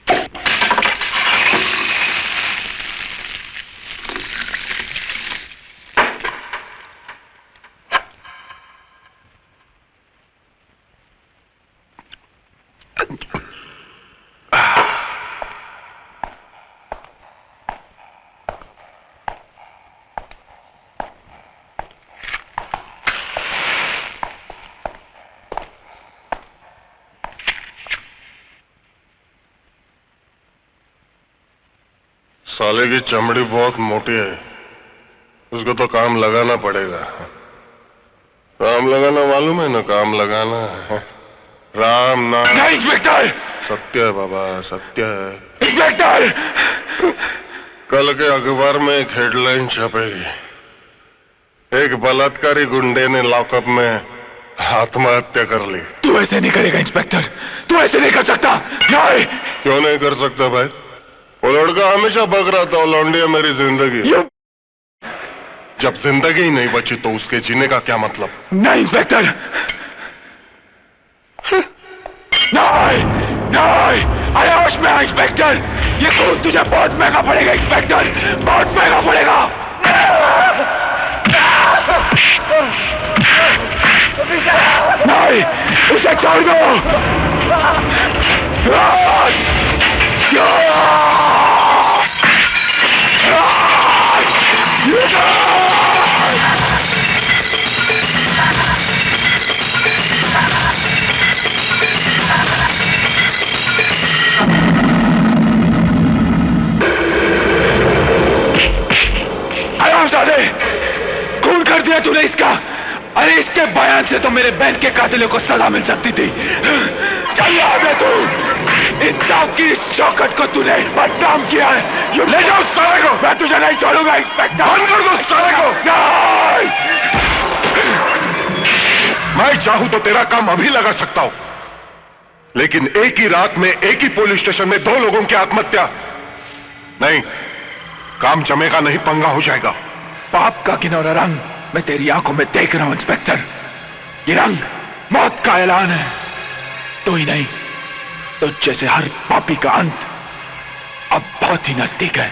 साले की चमड़ी बहुत मोटी है, उसको तो काम लगाना पड़ेगा। काम लगाना मालूम है ना? काम लगाना है राम नाम। नहीं इंस्पेक्टर। सत्य है बाबा, सत्य है इंस्पेक्टर। कल के अखबार में एक हेडलाइन छपेगी, एक बलात्कारी गुंडे ने लॉकअप में आत्महत्या कर ली। तू ऐसे नहीं करेगा इंस्पेक्टर, तू ऐसे नहीं कर सकता। नहीं। क्यों नहीं कर सकता भाई? वो लड़का हमेशा बक रहा था लौंडिया मेरी जिंदगी। जब जिंदगी ही नहीं बची तो उसके जीने का क्या मतलब? नहीं इंस्पेक्टर, नहीं नहीं। अरे होश में आ इंस्पेक्टर, ये खून तुझे बहुत महंगा पड़ेगा इंस्पेक्टर, बहुत महंगा पड़ेगा। नहीं, उसे छोड़ दो। खून कर दिया तूने इसका। अरे इसके बयान से तो मेरे बहन के कातिलों को सजा मिल सकती थी। चल यहाँ तू, इंसाफ की शौकत को तूने बदनाम किया है। ये ले जाओ साले को। मैं तुझे नहीं छोड़ूंगा इंस्पेक्टर। बंद कर दो साले को। नहीं। मैं चाहूं तो तेरा काम अभी लगा सकता हूं, लेकिन एक ही रात में एक ही पुलिस स्टेशन में 2 लोगों की आत्महत्या नहीं, काम जमेगा नहीं, पंगा हो जाएगा। पाप का किनौरा रंग मैं तेरी आंखों में देख रहा हूं इंस्पेक्टर। ये रंग मौत का ऐलान है। तो ही नहीं तो जैसे हर पापी का अंत अब बहुत ही नजदीक है।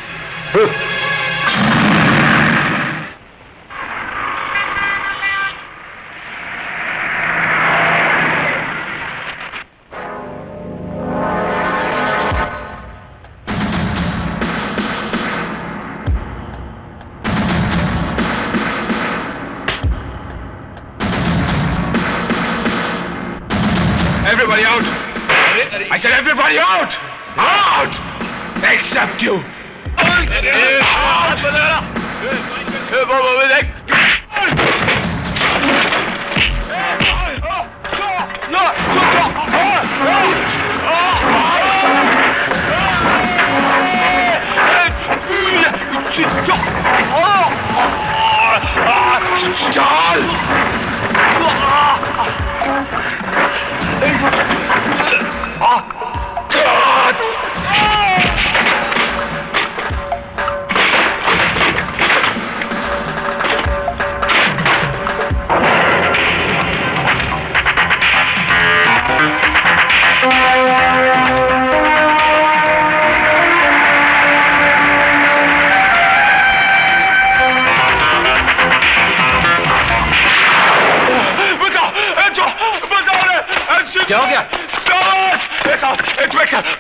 Everybody out! I said everybody out! Out! Except you!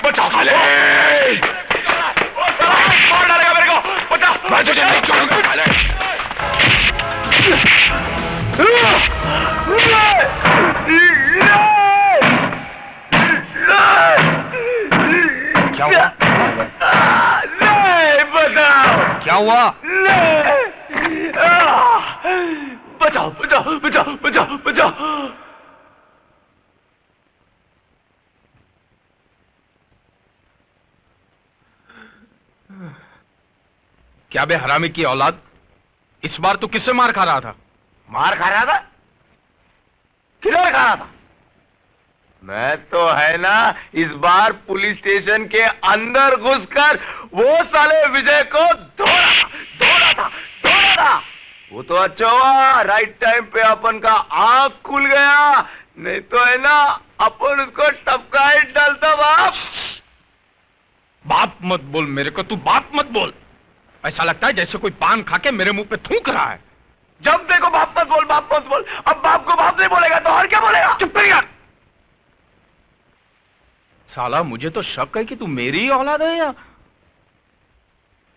बचाओ साले। मार डालेगा मेरे को, बचाओ। मैं तुझे नहीं छोड़ूंगा साले। क्या हुआ? नहीं, बचाओ। क्या हुआ? बचाओ बचाओ बचाओ बचाओ बचाओ। क्या बे हरामी की औलाद, इस बार तू किससे मार खा रहा था? मार खा रहा था? किधर खा रहा था? मैं तो है ना इस बार पुलिस स्टेशन के अंदर घुसकर वो साले विजय को धोड़ा था। वो तो अच्छा हुआ राइट टाइम पे अपन का आंख खुल गया, नहीं तो है ना अपन उसको टपका ही डालता। बाप मत बोल मेरे को, तू बाप मत बोल। ऐसा लगता है जैसे कोई पान खा के मेरे मुंह पे थूक रहा है। जब देखो बाप मत बोल, बाप मत बोल। अब बाप को बाप नहीं बोलेगा तो और क्या बोलेगा? चुप कर यार। साला मुझे तो शक है कि तू मेरी ही औलाद है या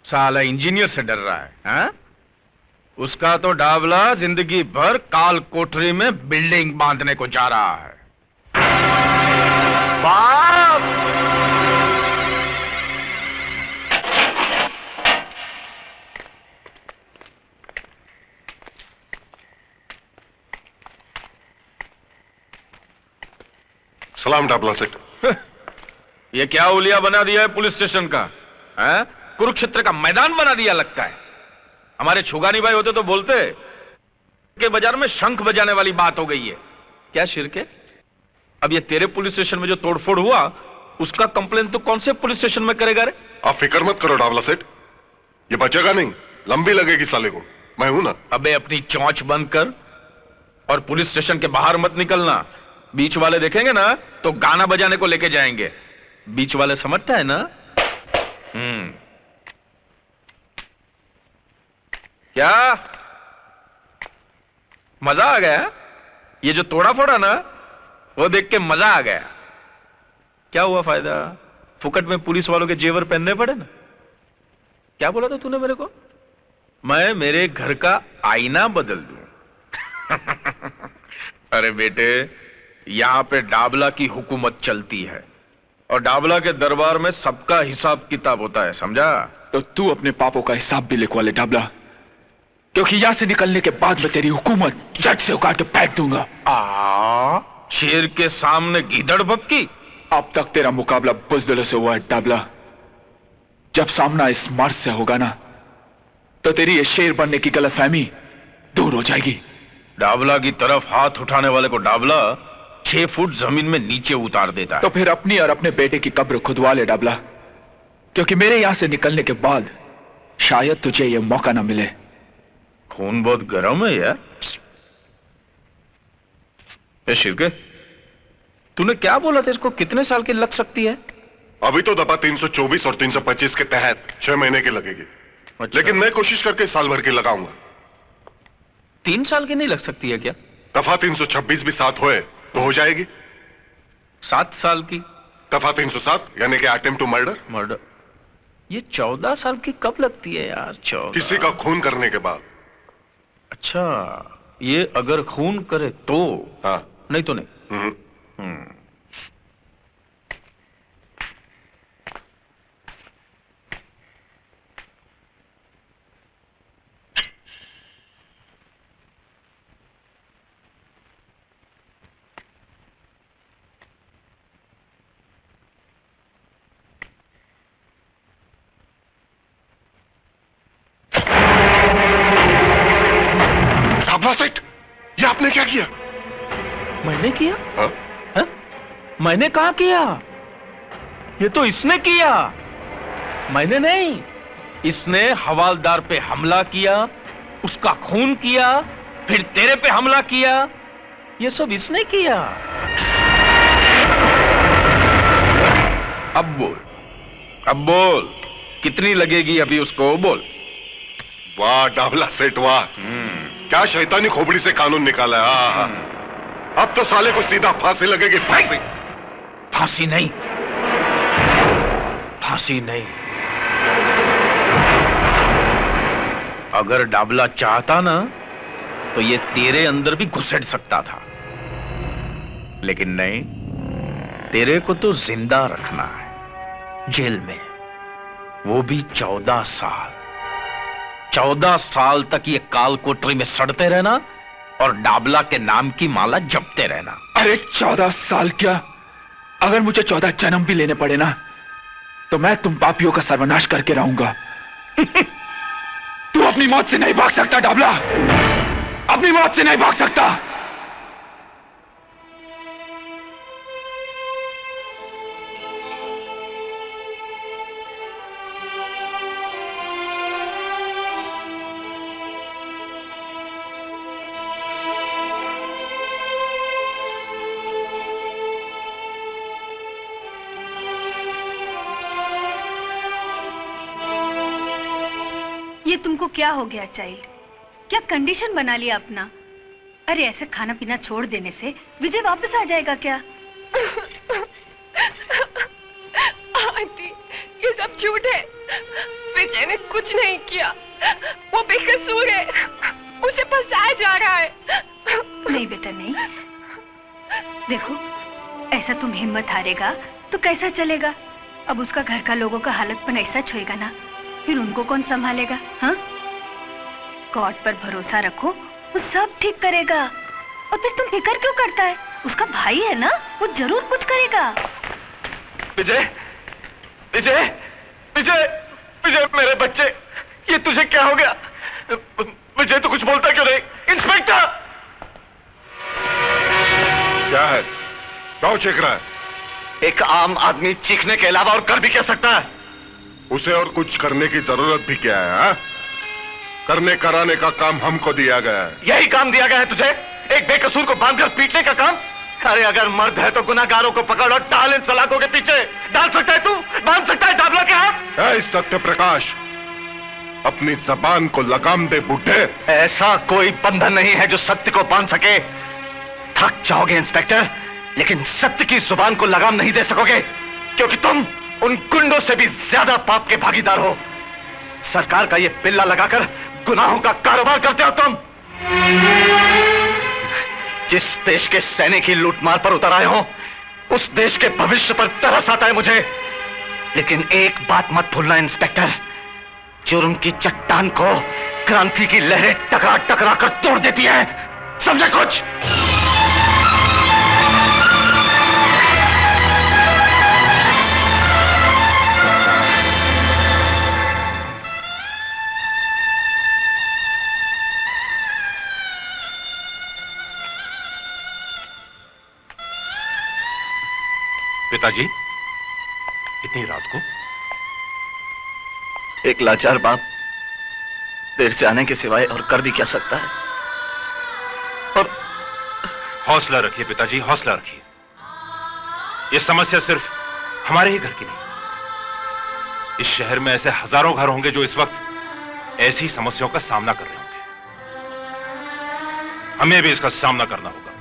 साला इंजीनियर से डर रहा है, हा? उसका तो डाबला जिंदगी भर काल कोठरी में बिल्डिंग बांधने को जा रहा है। बाप सलाम डाबला सेठ। ये क्या उलिया बना दिया है पुलिस स्टेशन का, है? कुरुक्षेत्र का मैदान बना दिया लगता है। हमारे छुगानी भाई होते तो बोलते के बाजार में शंख बजाने वाली बात हो गई है। क्या शिरके, अब ये तेरे पुलिस स्टेशन में जो तोड़फोड़ हुआ उसका कंप्लेन तो कौन से पुलिस स्टेशन में करेगा रे? आप फिक्र मत करो डाबला सेठ, ये बचेगा नहीं, लंबी लगेगी साले को, मैं हूं ना। अबे अपनी चौंच बंद कर और पुलिस स्टेशन के बाहर मत निकलना। बीच वाले देखेंगे ना तो गाना बजाने को लेके जाएंगे। बीच वाले समझता है ना? क्या मजा आ गया? ये जो तोड़ा फोड़ा ना वो देख के मजा आ गया। क्या हुआ फायदा, फुकट में पुलिस वालों के जेवर पहनने पड़े ना। क्या बोला था तूने मेरे को? मैं मेरे घर का आईना बदल दूं? अरे बेटे, यहां पे डाबला की हुकूमत चलती है और डाबला के दरबार में सबका हिसाब किताब होता है, समझा? तो तू अपने पापों का हिसाब भी लिखवा ले डाबला, क्योंकि यहां से निकलने के बाद मैं तेरी हुकूमत जट से उखाड़ के फेंक दूंगा। शेर के सामने गीदड़ भपकी। अब तक तेरा मुकाबला बुज़दिलों से हुआ है डाबला, जब सामना इस मर्द से होगा ना तो तेरी ये शेर बनने की गलतफहमी दूर हो जाएगी। डाबला की तरफ हाथ उठाने वाले को डाबला 6 फुट जमीन में नीचे उतार देता है। तो फिर अपनी और अपने बेटे की कब्र खुदवा ले डाबला, क्योंकि मेरे यहां से निकलने के बाद शायद तुझे यह मौका ना मिले। खून बहुत गर्म है यार। शिरके, तूने क्या बोला था? इसको कितने साल की लग सकती है? अभी तो दफा 324 और 325 के तहत 6 महीने की लगेगी। अच्छा। लेकिन मैं कोशिश करके साल भर की लगाऊंगा। 3 साल की नहीं लग सकती है क्या? दफा 326 भी 7 होए तो हो जाएगी। 7 साल की? दफा 307 यानी कि अटेम्प्ट टू मर्डर। ये 14 साल की कब लगती है यार? 14 किसी का खून करने के बाद। अच्छा, ये अगर खून करे तो? हाँ। नहीं तो नहीं। सेठ, ये आपने क्या किया? मैंने किया? हाँ? हा? मैंने कहा किया? ये तो इसने किया, मैंने नहीं। इसने हवालदार पे हमला किया, उसका खून किया, फिर तेरे पे हमला किया। ये सब इसने किया। अब बोल कितनी लगेगी अभी उसको? बोल। वाह डाबला सेठ वाह, क्या शैतानी खोपड़ी से कानून निकाला है। अब तो साले को सीधा फांसी लगेगी। फांसी नहीं, फांसी नहीं। अगर डाबला चाहता ना तो ये तेरे अंदर भी घुसेड़ सकता था, लेकिन नहीं, तेरे को तो जिंदा रखना है जेल में, वो भी 14 साल। 14 साल तक ये काल कोठरी में सड़ते रहना और डाबला के नाम की माला जपते रहना। अरे 14 साल क्या, अगर मुझे 14 जन्म भी लेने पड़े ना तो मैं तुम पापियों का सर्वनाश करके रहूंगा। तू अपनी मौत से नहीं भाग सकता डाबला, अपनी मौत से नहीं भाग सकता। ये तुमको क्या हो गया चाइल्ड, क्या कंडीशन बना लिया अपना? अरे ऐसे खाना पीना छोड़ देने से विजय वापस आ जाएगा क्या? आंटी, ये सब झूठ है। विजय ने कुछ नहीं किया, वो बेकसूर है, उसे फंसाया जा रहा है। नहीं बेटा नहीं, देखो ऐसा तुम हिम्मत हारेगा तो कैसा चलेगा? अब उसका घर का लोगों का हालतपन ऐसा छुएगा ना, फिर उनको कौन संभालेगा? हाँ, गॉड पर भरोसा रखो, वो सब ठीक करेगा। और फिर तुम फिक्र क्यों करता है? उसका भाई है ना, वो जरूर कुछ करेगा। विजय, विजय, विजय, विजय, मेरे बच्चे, ये तुझे क्या हो गया? विजय तो कुछ बोलता क्यों नहीं? इंस्पेक्टर! क्या है? क्यों चीख रहा है? एक आम आदमी चीखने के अलावा और कर भी क्या सकता है? उसे और कुछ करने की जरूरत भी क्या है? हा? करने कराने का काम हमको दिया गया है। यही काम दिया गया है तुझे? एक बेकसूर को बांधकर पीटने का काम? अरे अगर मर्द है तो गुनाहगारों को पकड़ और डाल इन सलाखों के पीछे। डाल सकता है तू? बांध सकता है डाबला के हाथ? सत्य प्रकाश, अपनी जबान को लगाम दे बुड्ढे। ऐसा कोई बंधन नहीं है जो सत्य को बांध सके। थक जाओगे इंस्पेक्टर, लेकिन सत्य की जुबान को लगाम नहीं दे सकोगे, क्योंकि तुम उन गुंडों से भी ज्यादा पाप के भागीदार हो। सरकार का ये पिल्ला लगाकर गुनाहों का कारोबार करते हो तुम। जिस देश के सैनिक ही लूटमार पर उतर आए हो, उस देश के भविष्य पर तरस आता है मुझे। लेकिन एक बात मत भूलना इंस्पेक्टर, जुर्म की चट्टान को क्रांति की लहरें टकरा टकरा कर तोड़ देती है। समझे कुछ? पिताजी, इतनी रात को? एक लाचार बाप देर से आने के सिवाय और कर भी क्या सकता है? और हौसला रखिए पिताजी, हौसला रखिए। ये समस्या सिर्फ हमारे ही घर की नहीं, इस शहर में ऐसे हजारों घर होंगे जो इस वक्त ऐसी समस्याओं का सामना कर रहे होंगे। हमें भी इसका सामना करना होगा,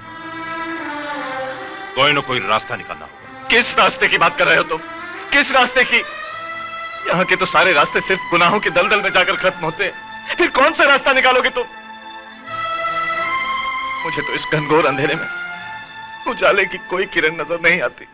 कोई ना कोई रास्ता निकालना होगा। किस रास्ते की बात कर रहे हो तुम? किस रास्ते की? यहाँ के तो सारे रास्ते सिर्फ गुनाहों के दलदल में जाकर खत्म होते हैं। फिर कौन सा रास्ता निकालोगे तुम? मुझे तो इस घनघोर अंधेरे में उजाले की कोई किरण नजर नहीं आती।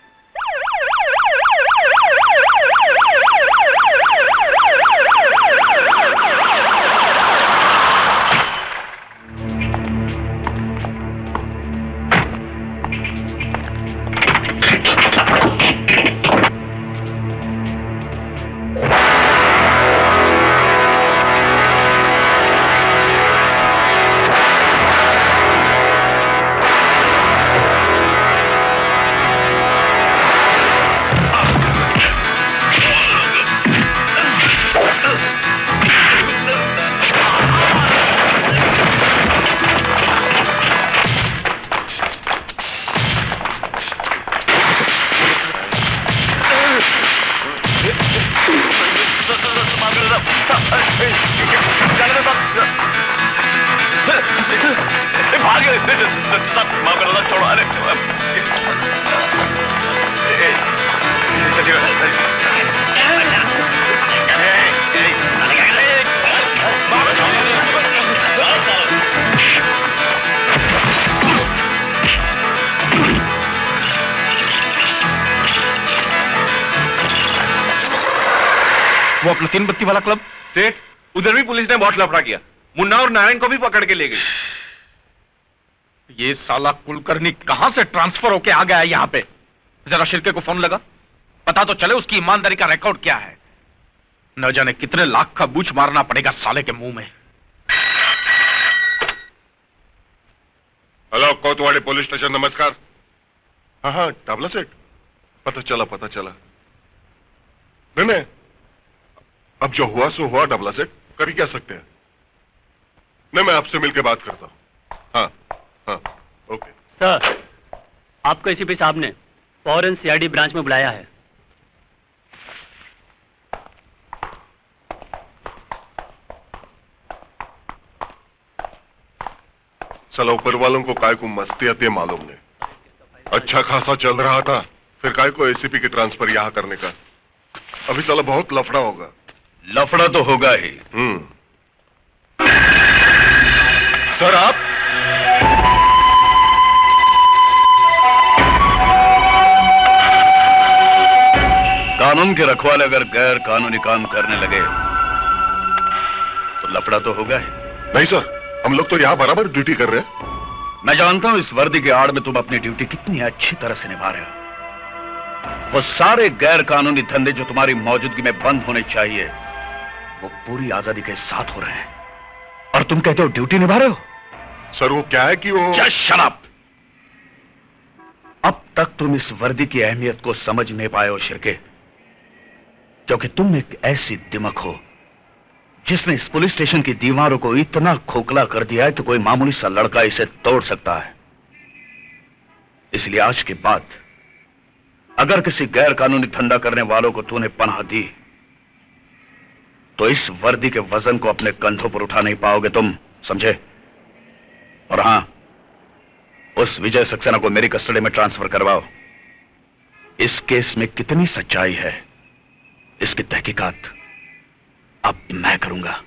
अपना 3 बत्ती वाला क्लब? सेठ, उधर भी पुलिस ने बहुत लफड़ा किया। मुन्ना और नारायण को भी पकड़ के ले गई। ये साला कुलकर्णी कहां से ट्रांसफर होके आ गया है यहां पे? जरा शिर्के को फोन लगा, पता तो चले उसकी ईमानदारी का रिकॉर्ड क्या है। न जाने कितने लाख का बूच मारना पड़ेगा साले के मुंह में। हेलो, कोतवाली पुलिस स्टेशन, नमस्कार। हाँ हाँ, डाबला सेठ, पता चला। नहीं, अब जो हुआ सो हुआ डाबला सेठ, कर ही क्या सकते हैं। नहीं, मैं आपसे मिलकर बात करता हूं। हाँ, ओके। सर, आपको एसीपी साहब ने फौरन सीआईडी ब्रांच में बुलाया है। साला ऊपर वालों को काय को मस्ती आती है मालूम नहीं। अच्छा खासा चल रहा था, फिर काय को एसीपी की ट्रांसफर यहां करने का। अभी साला बहुत लफड़ा होगा। लफड़ा तो होगा ही। सर, आप कानून के रखवाले अगर गैर कानूनी काम करने लगे तो लफड़ा तो होगा ही। नहीं सर, हम लोग तो यहां बराबर ड्यूटी कर रहे हैं। मैं जानता हूं इस वर्दी के आड़ में तुम अपनी ड्यूटी कितनी अच्छी तरह से निभा रहे हो। वो सारे गैर कानूनी धंधे जो तुम्हारी मौजूदगी में बंद होने चाहिए, वो पूरी आजादी के साथ हो रहे हैं, और तुम कहते हो ड्यूटी निभा रहे हो। सर, वो क्या है कि वो शराब। अब तक तुम इस वर्दी की अहमियत को समझ नहीं पाए हो शिर्के, क्योंकि तुम एक ऐसी दिमक हो जिसने इस पुलिस स्टेशन की दीवारों को इतना खोखला कर दिया है कि कोई मामूली सा लड़का इसे तोड़ सकता है। इसलिए आज के बाद अगर किसी गैर कानूनी धंधा करने वालों को तूने पनाह दी तो इस वर्दी के वजन को अपने कंधों पर उठा नहीं पाओगे तुम, समझे? और हां, उस विजय सक्सेना को मेरी कस्टडी में ट्रांसफर करवाओ। इस केस में कितनी सच्चाई है, इसकी तहकीकात अब मैं करूंगा।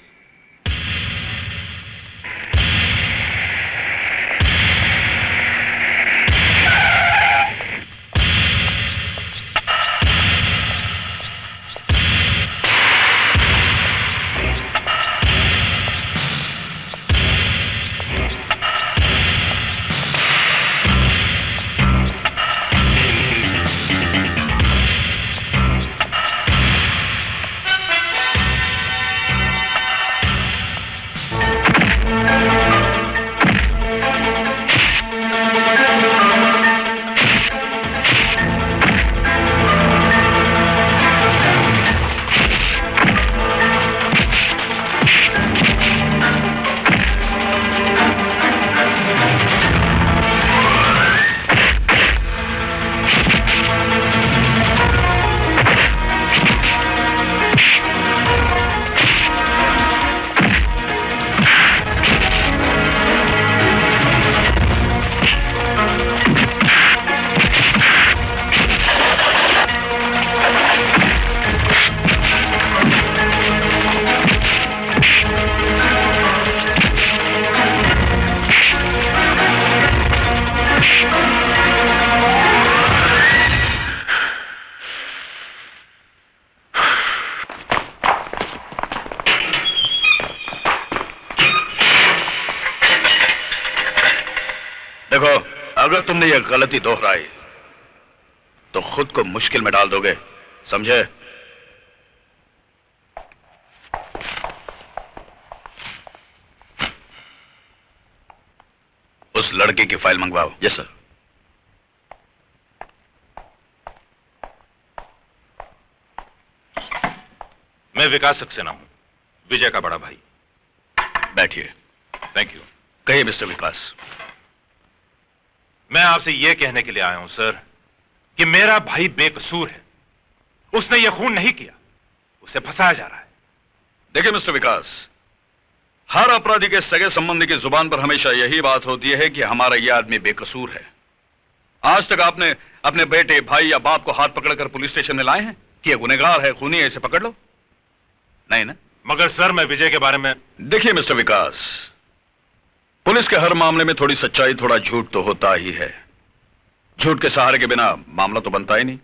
अगर तुमने यह गलती दोहराई तो खुद को मुश्किल में डाल दोगे, समझे? उस लड़के की फाइल मंगवाओ। Yes sir. मैं विकास सक्सेना हूं, विजय का बड़ा भाई। बैठिए। Thank you. कहिए मिस्टर विकास। मैं आपसे यह कहने के लिए आया हूं सर कि मेरा भाई बेकसूर है। उसने यह खून नहीं किया, उसे फंसाया जा रहा है। देखिए मिस्टर विकास, हर अपराधी के सगे संबंधी की जुबान पर हमेशा यही बात होती है कि हमारा यह आदमी बेकसूर है। आज तक आपने अपने बेटे, भाई या बाप को हाथ पकड़कर पुलिस स्टेशन में लाए हैं कि यह गुनहगार है, खूनी है, इसे पकड़ लो? नहीं ना? मगर सर, मैं विजय के बारे में... देखिए मिस्टर विकास, पुलिस के हर मामले में थोड़ी सच्चाई, थोड़ा झूठ तो होता ही है। झूठ के सहारे के बिना मामला तो बनता ही नहीं।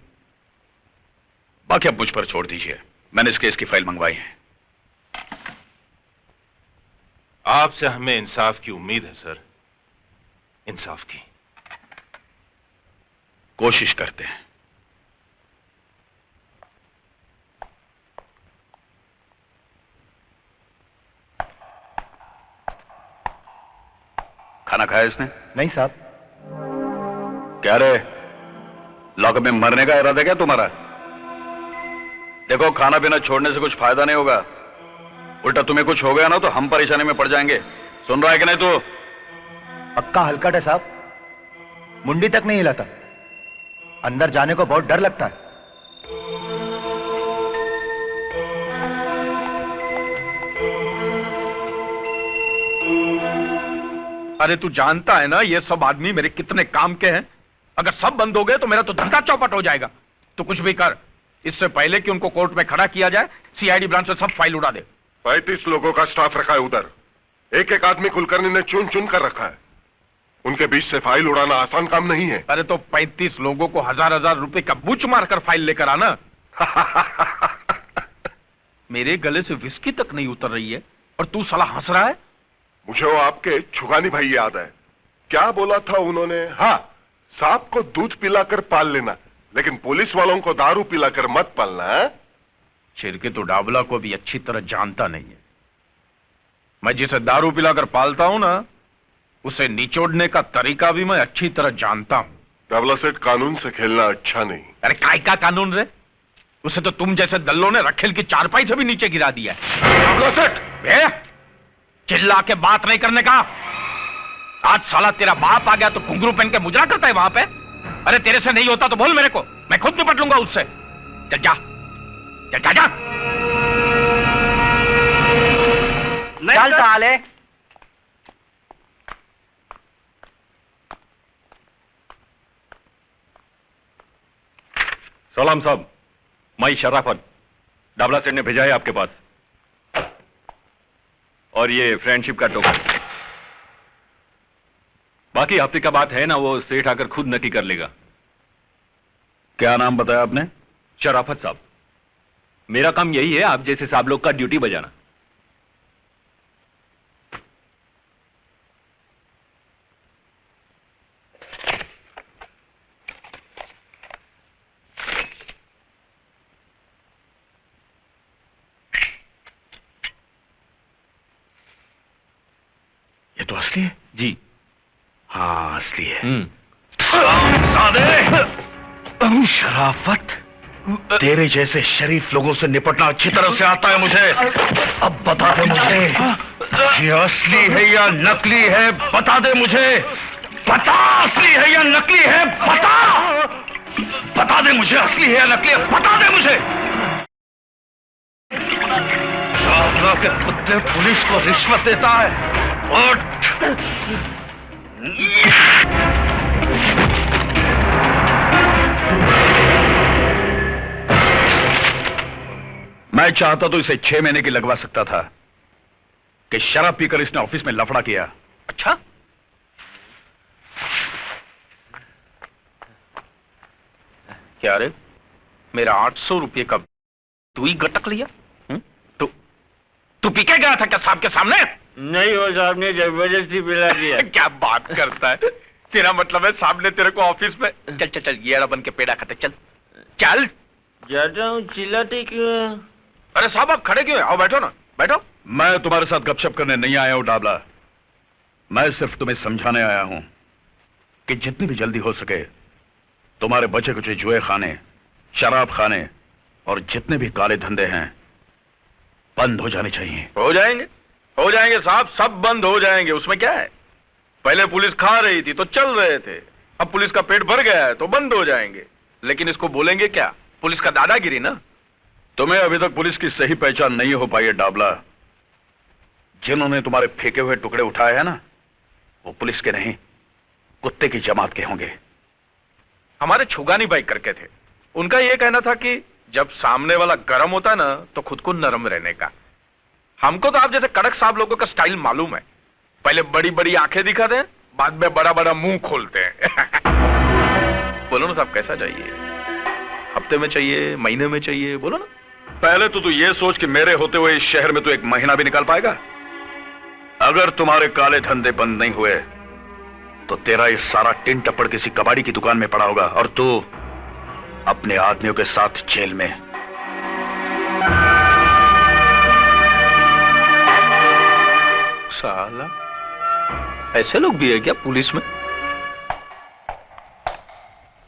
बाकी अब मुझ पर छोड़ दीजिए, मैंने इस केस की फाइल मंगवाई है। आपसे हमें इंसाफ की उम्मीद है सर, इंसाफ की। कोशिश करते हैं। खाना खाया इसने? नहीं साहब। क्या रे, लॉकअप में मरने का इरादा क्या तुम्हारा? देखो, खाना पीना छोड़ने से कुछ फायदा नहीं होगा, उल्टा तुम्हें कुछ हो गया ना तो हम परेशानी में पड़ जाएंगे। सुन रहा है कि नहीं तू? पक्का हलकट है साहब, मुंडी तक नहीं हिलाता। अंदर जाने को बहुत डर लगता है। अरे तू जानता है ना ये सब आदमी मेरे कितने काम के हैं। अगर सब बंद हो गए तो मेरा तो धंधा चौपट हो जाएगा। तो कुछ भी कर, इससे पहले कि उनको कोर्ट में खड़ा किया जाए, सीआईडी ब्रांच से सब फाइल उड़ा दे। 35 लोगों का स्टाफ रखा है उधर। एक एक आदमी कुलकर्णी ने चुन चुन कर रखा है। उनके बीच से फाइल उड़ाना आसान काम नहीं है। अरे तो 35 लोगों को हजार रुपए का बुच मारकर फाइल लेकर आना। मेरे गले से विस्की तक नहीं उतर रही है और तू साला हंस रहा है। मुझे वो आपके छुगानी भाई याद है। क्या बोला था उन्होंने? हाँ, सांप को दूध पिलाकर पाल लेना, लेकिन पुलिस वालों को दारू पिलाकर मत पालना। छिरके तो डाबला को भी अच्छी तरह जानता नहीं है। मैं जिसे दारू पिलाकर पालता हूं ना, उसे निचोड़ने का तरीका भी मैं अच्छी तरह जानता हूं। डाबला सेठ, कानून से खेलना अच्छा नहीं। अरे काय का कानून रे? उसे तो तुम जैसे दल्लों ने रखेल की चारपाई से भी नीचे गिरा दिया है। डाबला सेठ, चिल्ला के बात नहीं करने का। आज साला तेरा बाप आ गया तो घुंघरू पहन के मुजरा करता है वहां पे। अरे तेरे से नहीं होता तो बोल मेरे को, मैं खुद निपट लूंगा उससे। चल जा, चल जा, जा। चल साले। सलाम साहब, मैं शराफत, डाबला सेठ ने भेजा है आपके पास। और ये फ्रेंडशिप का टोकन। बाकी हफ्ते का बात है ना, वो सेठ आकर खुद नक्की कर लेगा। क्या नाम बताया आपने? शराफत साहब। मेरा काम यही है, आप जैसे साहब लोग का ड्यूटी बजाना। ये तो असली है। जी हाँ, असली है। शराफत, तेरे जैसे शरीफ लोगों से निपटना अच्छी तरह से आता है मुझे। अब बता दे मुझे, ये असली है या नकली है? बता दे मुझे, बता, असली है या नकली है? बता, बता दे मुझे, असली है या नकली है? बता दे मुझे। के कुत्ते पुलिस को रिश्वत देता है। उठ। मैं चाहता तो इसे 6 महीने की लगवा सकता था कि शराब पीकर इसने ऑफिस में लफड़ा किया। अच्छा, क्या रे, मेरा 800 रुपये का तू ही गटक लिया? तू पी के गया था क्या साहब के सामने? नहीं, वो साहब ने जबरदस्ती पिला दिया। क्या बात करता है, तेरा मतलब है साहब ने तेरे को ऑफिस में। चल चल चल, ये बन के पेड़ा खाते, चल चल। जाता हूँ, चिल्लाते क्यों? अरे साहब आप खड़े क्यों हैं? आओ बैठो ना, बैठो। मैं तुम्हारे साथ गपशप करने नहीं आया हूं डाबला, मैं सिर्फ तुम्हें समझाने आया हूं कि जितनी भी जल्दी हो सके तुम्हारे बचे कुचे जुए खाने, शराब खाने और जितने भी काले धंधे हैं बंद हो जाने चाहिए। हो जाएंगे साहब, सब बंद हो जाएंगे, उसमें क्या है? पहले पुलिस खा रही थी तो चल रहे थे, अब पुलिस का पेट भर गया है तो बंद हो जाएंगे। लेकिन इसको बोलेंगे क्या? पुलिस का दादागिरी ना। तुम्हें अभी तक पुलिस की सही पहचान नहीं हो पाई है डाबला। जिन्होंने तुम्हारे फेंके हुए टुकड़े उठाए हैं ना, वो पुलिस के नहीं, कुत्ते की जमात के होंगे। हमारे छुगानी भाई करके थे, उनका यह कहना था कि जब सामने वाला गर्म होता है ना तो खुद को नरम रहने का। हमको तो आप जैसे कड़क साहब लोगों का स्टाइल मालूम है, पहले बड़ी बड़ी आंखें दिखाते हैं, बाद में बड़ा बड़ा मुंह खोलते हैं। बोलो ना साहब, कैसा चाहिए? हफ्ते में चाहिए, महीने में चाहिए? बोलो ना। पहले तो तू ये सोच कि मेरे होते हुए इस शहर में तू एक महीना भी निकाल पाएगा। अगर तुम्हारे काले धंधे बंद नहीं हुए तो तेरा ये सारा टिन टप्पड़ किसी कबाड़ी की दुकान में पड़ा होगा और तू अपने आदमियों के साथ जेल में। साला, ऐसे लोग भी है क्या पुलिस में?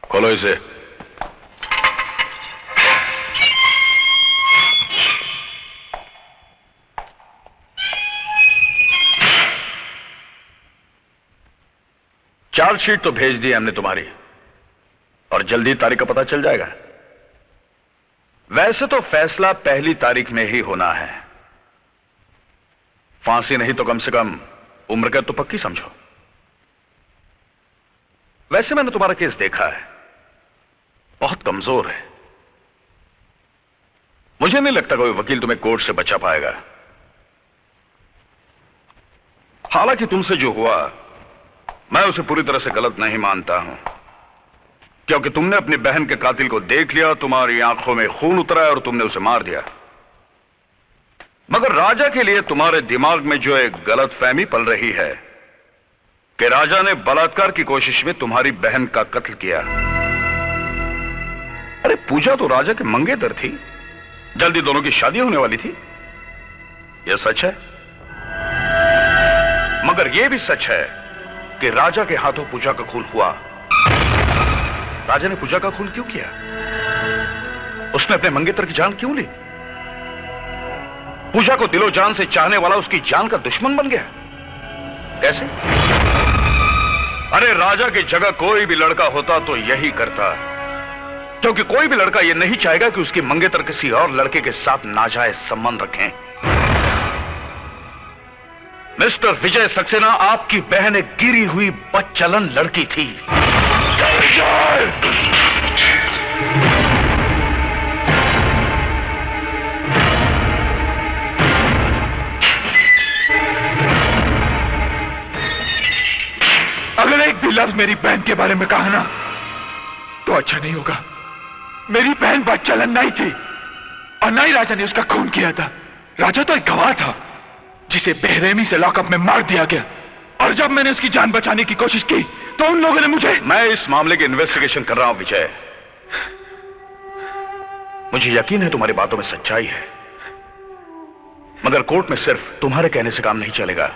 खोलो इसे। चार्जशीट तो भेज दी हमने तुम्हारी और जल्दी तारीख का पता चल जाएगा। वैसे तो फैसला पहली तारीख में ही होना है। फांसी नहीं तो कम से कम उम्र कैद तो पक्की समझो। वैसे मैंने तुम्हारा केस देखा है, बहुत कमजोर है। मुझे नहीं लगता कोई वकील तुम्हें कोर्ट से बचा पाएगा। हालांकि तुमसे जो हुआ मैं उसे पूरी तरह से गलत नहीं मानता हूं, क्योंकि तुमने अपनी बहन के कातिल को देख लिया, तुम्हारी आंखों में खून उतरा और तुमने उसे मार दिया। मगर राजा के लिए तुम्हारे दिमाग में जो एक गलतफहमी पल रही है कि राजा ने बलात्कार की कोशिश में तुम्हारी बहन का कत्ल किया। अरे पूजा तो राजा के मंगेतर थी, जल्दी दोनों की शादी होने वाली थी। यह सच है, मगर यह भी सच है कि राजा के हाथों पूजा का खून हुआ। राजा ने पूजा का खून क्यों किया? उसने अपने मंगेतर की जान क्यों ली? पूजा को दिलो जान से चाहने वाला उसकी जान का दुश्मन बन गया। कैसे? अरे राजा की जगह कोई भी लड़का होता तो यही करता, क्योंकि कोई भी लड़का यह नहीं चाहेगा कि उसकी मंगेतर किसी और लड़के के साथ नाजायज संबंध रखें। मिस्टर विजय सक्सेना, आपकी बहन एक गिरी हुई बदचलन लड़की थी। अगर एक भी लफ्ज मेरी बहन के बारे में कहा ना तो अच्छा नहीं होगा। मेरी बहन बदचलन नहीं थी और ना ही राजा ने उसका खून किया था। राजा तो एक गवाह था जिसे बेरहमी से लॉकअप में मार दिया गया, और जब मैंने उसकी जान बचाने की कोशिश की तो उन लोगों ने मुझे। मैं इस मामले की इन्वेस्टिगेशन कर रहा हूं विजय। मुझे यकीन है तुम्हारी बातों में सच्चाई है, मगर कोर्ट में सिर्फ तुम्हारे कहने से काम नहीं चलेगा।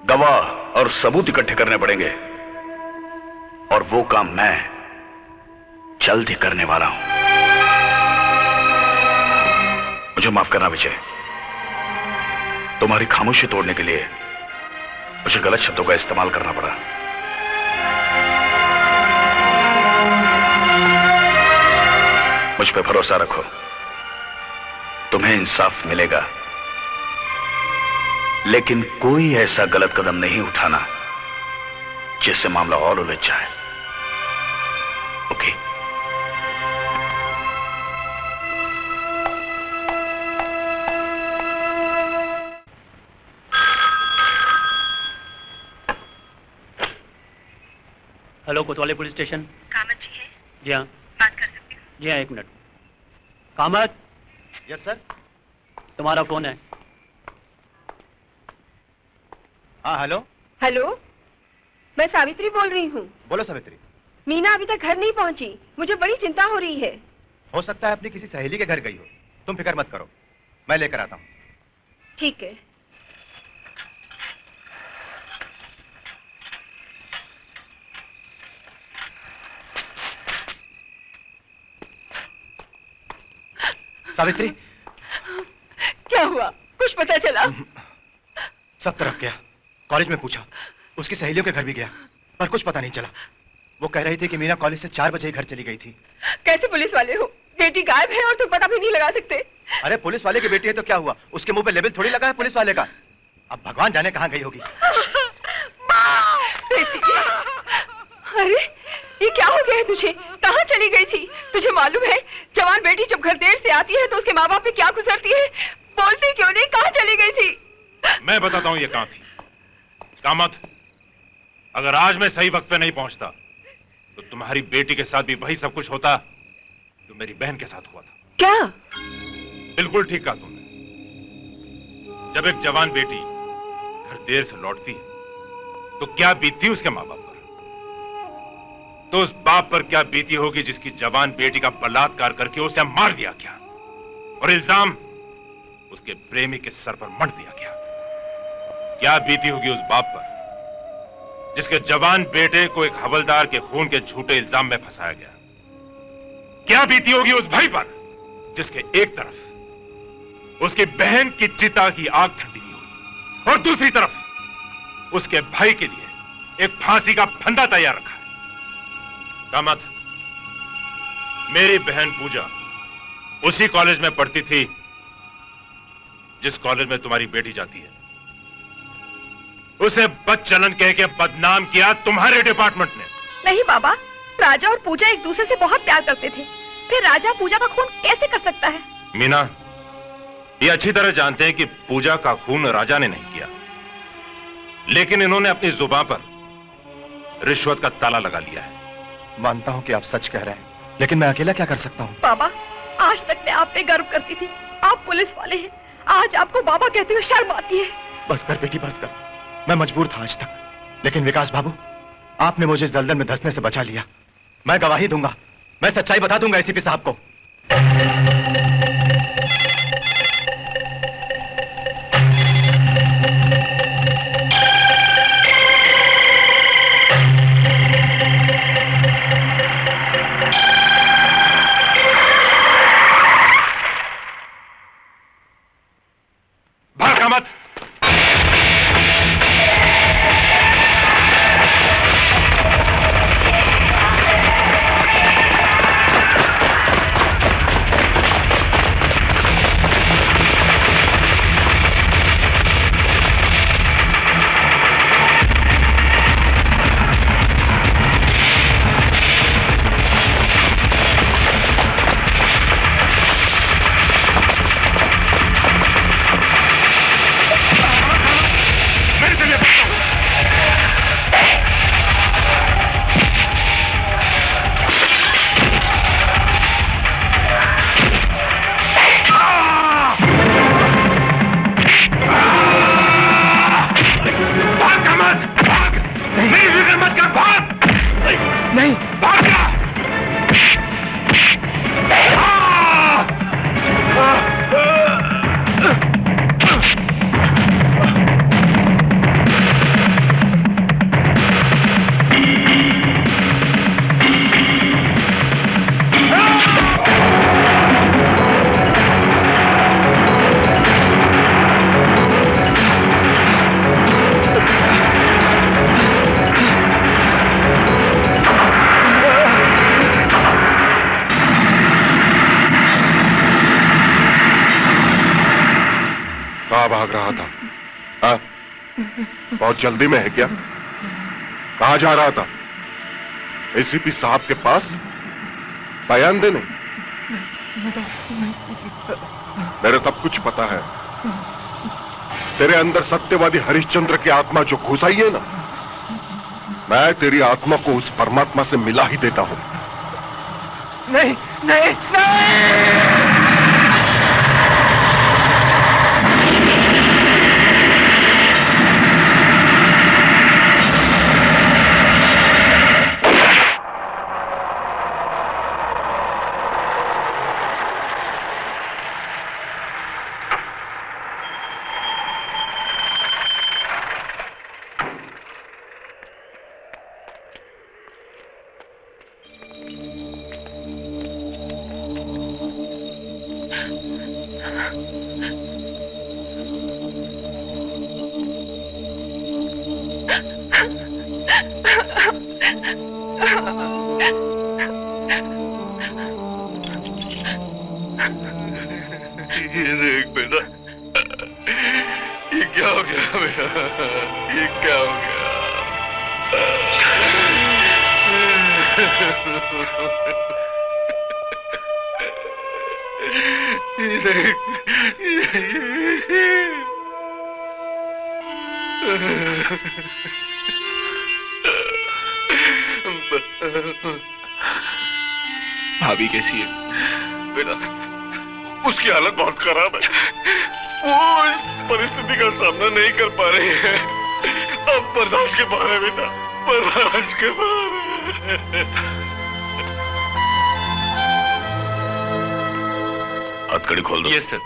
गवाह और सबूत इकट्ठे करने पड़ेंगे, और वो काम मैं जल्द ही करने वाला हूं। मुझे माफ करना विजय, तुम्हारी खामोशी तोड़ने के लिए मुझे गलत शब्दों का इस्तेमाल करना पड़ा। मुझ पे भरोसा रखो, तुम्हें इंसाफ मिलेगा, लेकिन कोई ऐसा गलत कदम नहीं उठाना जिससे मामला और उलझ जाए। ओके? हेलो, कोतवाली पुलिस स्टेशन। कामत जी है? जी हाँ। बात कर सकती हूँ? जी हाँ, एक मिनट। कामत। Yes sir. तुम्हारा फोन है। हाँ हेलो। हेलो, मैं सावित्री बोल रही हूँ। बोलो सावित्री। मीना अभी तक घर नहीं पहुँची, मुझे बड़ी चिंता हो रही है। हो सकता है अपनी किसी सहेली के घर गई हो, तुम फिक्र मत करो, मैं लेकर आता हूँ। ठीक है। सावित्री, क्या हुआ? कुछ पता चला? सब तरफ गया, कॉलेज में पूछा, उसकी सहेलियों के घर भी गया, पर कुछ पता नहीं चला। वो कह रही थी कि मीना कॉलेज से 4 बजे ही घर चली गई थी। कैसे पुलिस वाले हो? बेटी गायब है और तुम पता भी नहीं लगा सकते। अरे पुलिस वाले की बेटी है तो क्या हुआ, उसके मुंह पे लेबल थोड़ी लगा है पुलिस वाले का। अब भगवान जाने कहाँ गई होगी। बेटी, अरे ये क्या हो गया है तुझे? कहाँ चली गई थी? तुझे मालूम है जवान बेटी जब घर देर से आती है तो उसके माँ बाप पे क्या गुजरती है? बोलती क्यों नहीं? कहाँ चली गई थी? मैं बताता हूं ये कहां थी। कामत, अगर आज मैं सही वक्त पे नहीं पहुंचता तो तुम्हारी बेटी के साथ भी वही सब कुछ होता जो मेरी बहन के साथ हुआ था। क्या? बिल्कुल ठीक कहा तुमने। जब एक जवान बेटी घर देर से लौटती है तो क्या बीतती उसके मां बाप पर, तो उस बाप पर क्या बीती होगी जिसकी जवान बेटी का बलात्कार करके उसे मार दिया गया और इल्जाम उसके प्रेमी के सर पर मढ़ दिया गया। क्या बीती होगी उस बाप पर जिसके जवान बेटे को एक हवलदार के खून के झूठे इल्जाम में फंसाया गया। क्या बीती होगी उस भाई पर जिसके एक तरफ उसकी बहन की चिता की आग ठंडी नहीं हुई और दूसरी तरफ उसके भाई के लिए एक फांसी का फंदा तैयार रखा है। कामत, मेरी बहन पूजा उसी कॉलेज में पढ़ती थी जिस कॉलेज में तुम्हारी बेटी जाती है। उसे बदचलन कह के बदनाम किया तुम्हारे डिपार्टमेंट ने। नहीं बाबा, राजा और पूजा एक दूसरे से बहुत प्यार करते थे, फिर राजा पूजा का खून कैसे कर सकता है? मीना, ये अच्छी तरह जानते हैं कि पूजा का खून राजा ने नहीं किया, लेकिन इन्होंने अपनी जुबान पर रिश्वत का ताला लगा लिया है। मानता हूं कि आप सच कह रहे हैं, लेकिन मैं अकेला क्या कर सकता हूं? बाबा, आज तक मैं आप पे गर्व करती थी। आप पुलिस वाले हैं, आज आपको बाबा कहते हुए शर्म आती है। बस कर बेटी, बस कर। मैं मजबूर था आज तक, लेकिन विकास बाबू, आपने मुझे इस दलदल में धंसने से बचा लिया। मैं गवाही दूंगा, मैं सच्चाई बता दूंगा एसीपी साहब को। भागा मत। भाग रहा था? हाँ? बहुत जल्दी में है क्या? कहां जा रहा था? एसीपी साहब के पास बयान देने? मेरे सब कुछ पता है। तेरे अंदर सत्यवादी हरिश्चंद्र की आत्मा जो घुस आई है ना, मैं तेरी आत्मा को उस परमात्मा से मिला ही देता हूं। नहीं नहीं नहीं। भाभी कैसी है? बेटा उसकी हालत बहुत खराब है। वो इस परिस्थिति का सामना नहीं कर पा रही है। अब बर्दाश्त के बाहर है बेटा, बर्दाश्त के बाहर है। हथकड़ी खोल दो। Yes sir.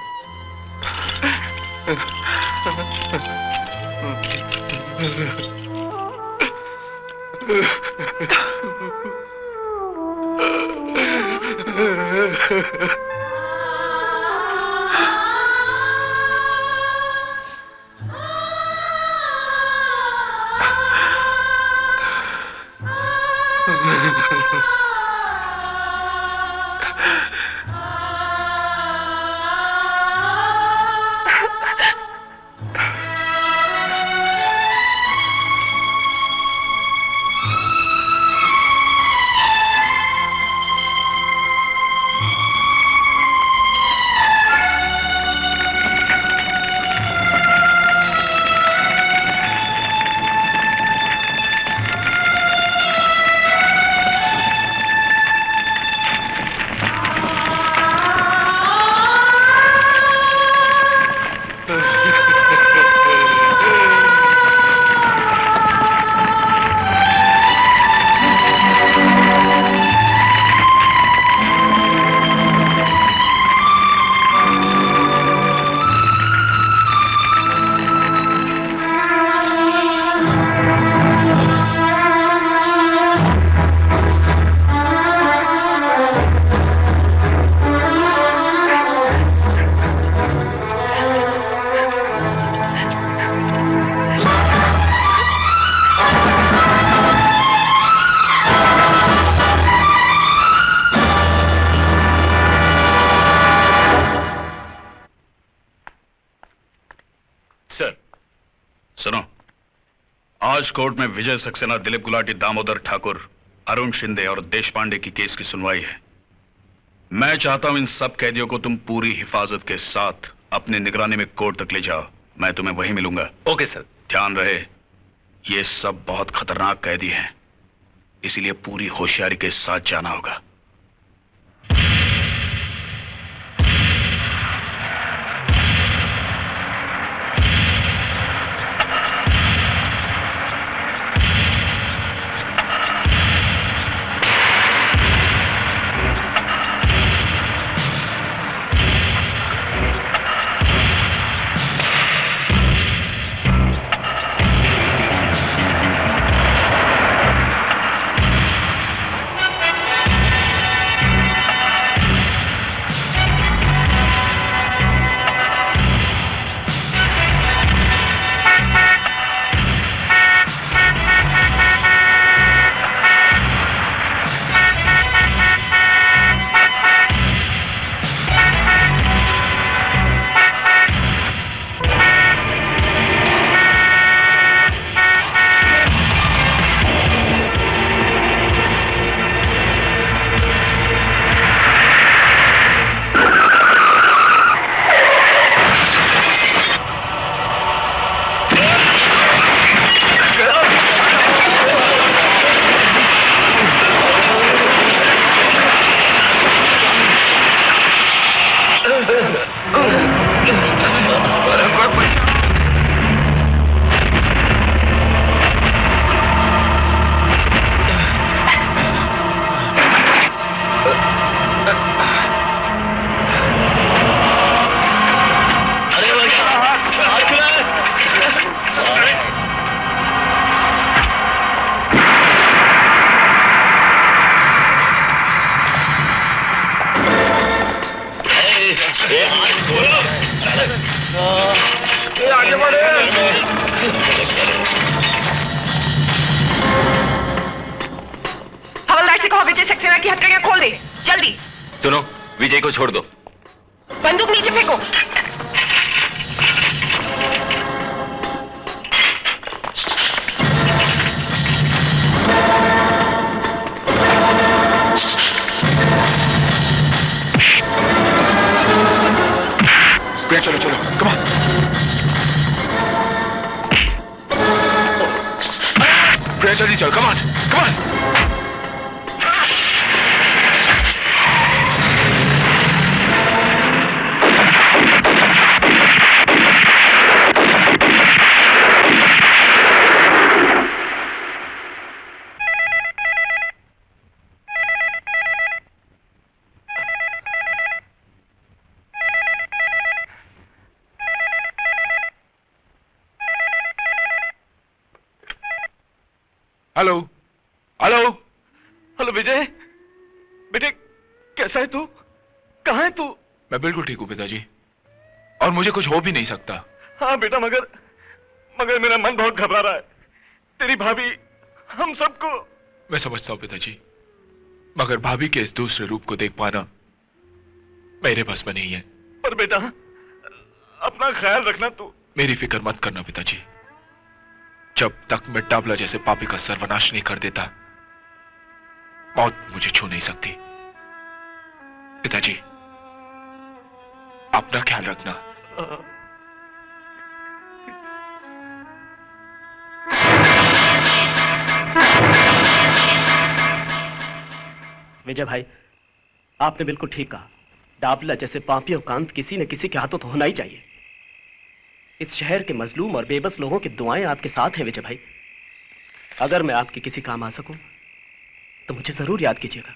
आज कोर्ट में विजय सक्सेना, दिलीप गुलाटी, दामोदर ठाकुर, अरुण शिंदे और देश पांडे की केस की सुनवाई है। मैं चाहता हूं इन सब कैदियों को तुम पूरी हिफाजत के साथ अपनी निगरानी में कोर्ट तक ले जाओ। मैं तुम्हें वहीं मिलूंगा। Okay sir. ध्यान रहे, ये सब बहुत खतरनाक कैदी हैं, इसीलिए पूरी होशियारी के साथ जाना होगा। हवलदार से कहो विजय सक्सेना की हथकड़ियां खोल दे, जल्दी। सुनो, विजय को छोड़ दो। बंदूक नीचे फेंको। चलो चलो, कम ऑन। जल्दी चलो, come on, come on. Hello hello hello Vijay, बेटे कैसा है तू? कहाँ है तू? मैं बिल्कुल ठीक हूँ पिताजी, और मुझे कुछ हो भी नहीं सकता। हाँ बेटा, मगर मेरा मन बहुत घबरा रहा है। तेरी भाभी हम सबको। मैं समझता हूँ पिताजी, मगर भाभी के इस दूसरे रूप को देख पाना मेरे बस में नहीं है। पर बेटा अपना ख्याल रखना तू। मेरी फिक्र मत करना पिताजी, जब तक मैं डाबला जैसे पापी का सर्वनाश नहीं कर देता, मौत मुझे छू नहीं सकती। पिताजी अपना ख्याल रखना। विजय भाई, आपने बिल्कुल ठीक कहा। डाबला जैसे पापी और कांत किसी न किसी के हाथों तो होना ही चाहिए। इस शहर के मजलूम और बेबस लोगों की दुआएं आपके साथ हैं विजय भाई। अगर मैं आपके किसी काम आ सकूं तो मुझे जरूर याद कीजिएगा।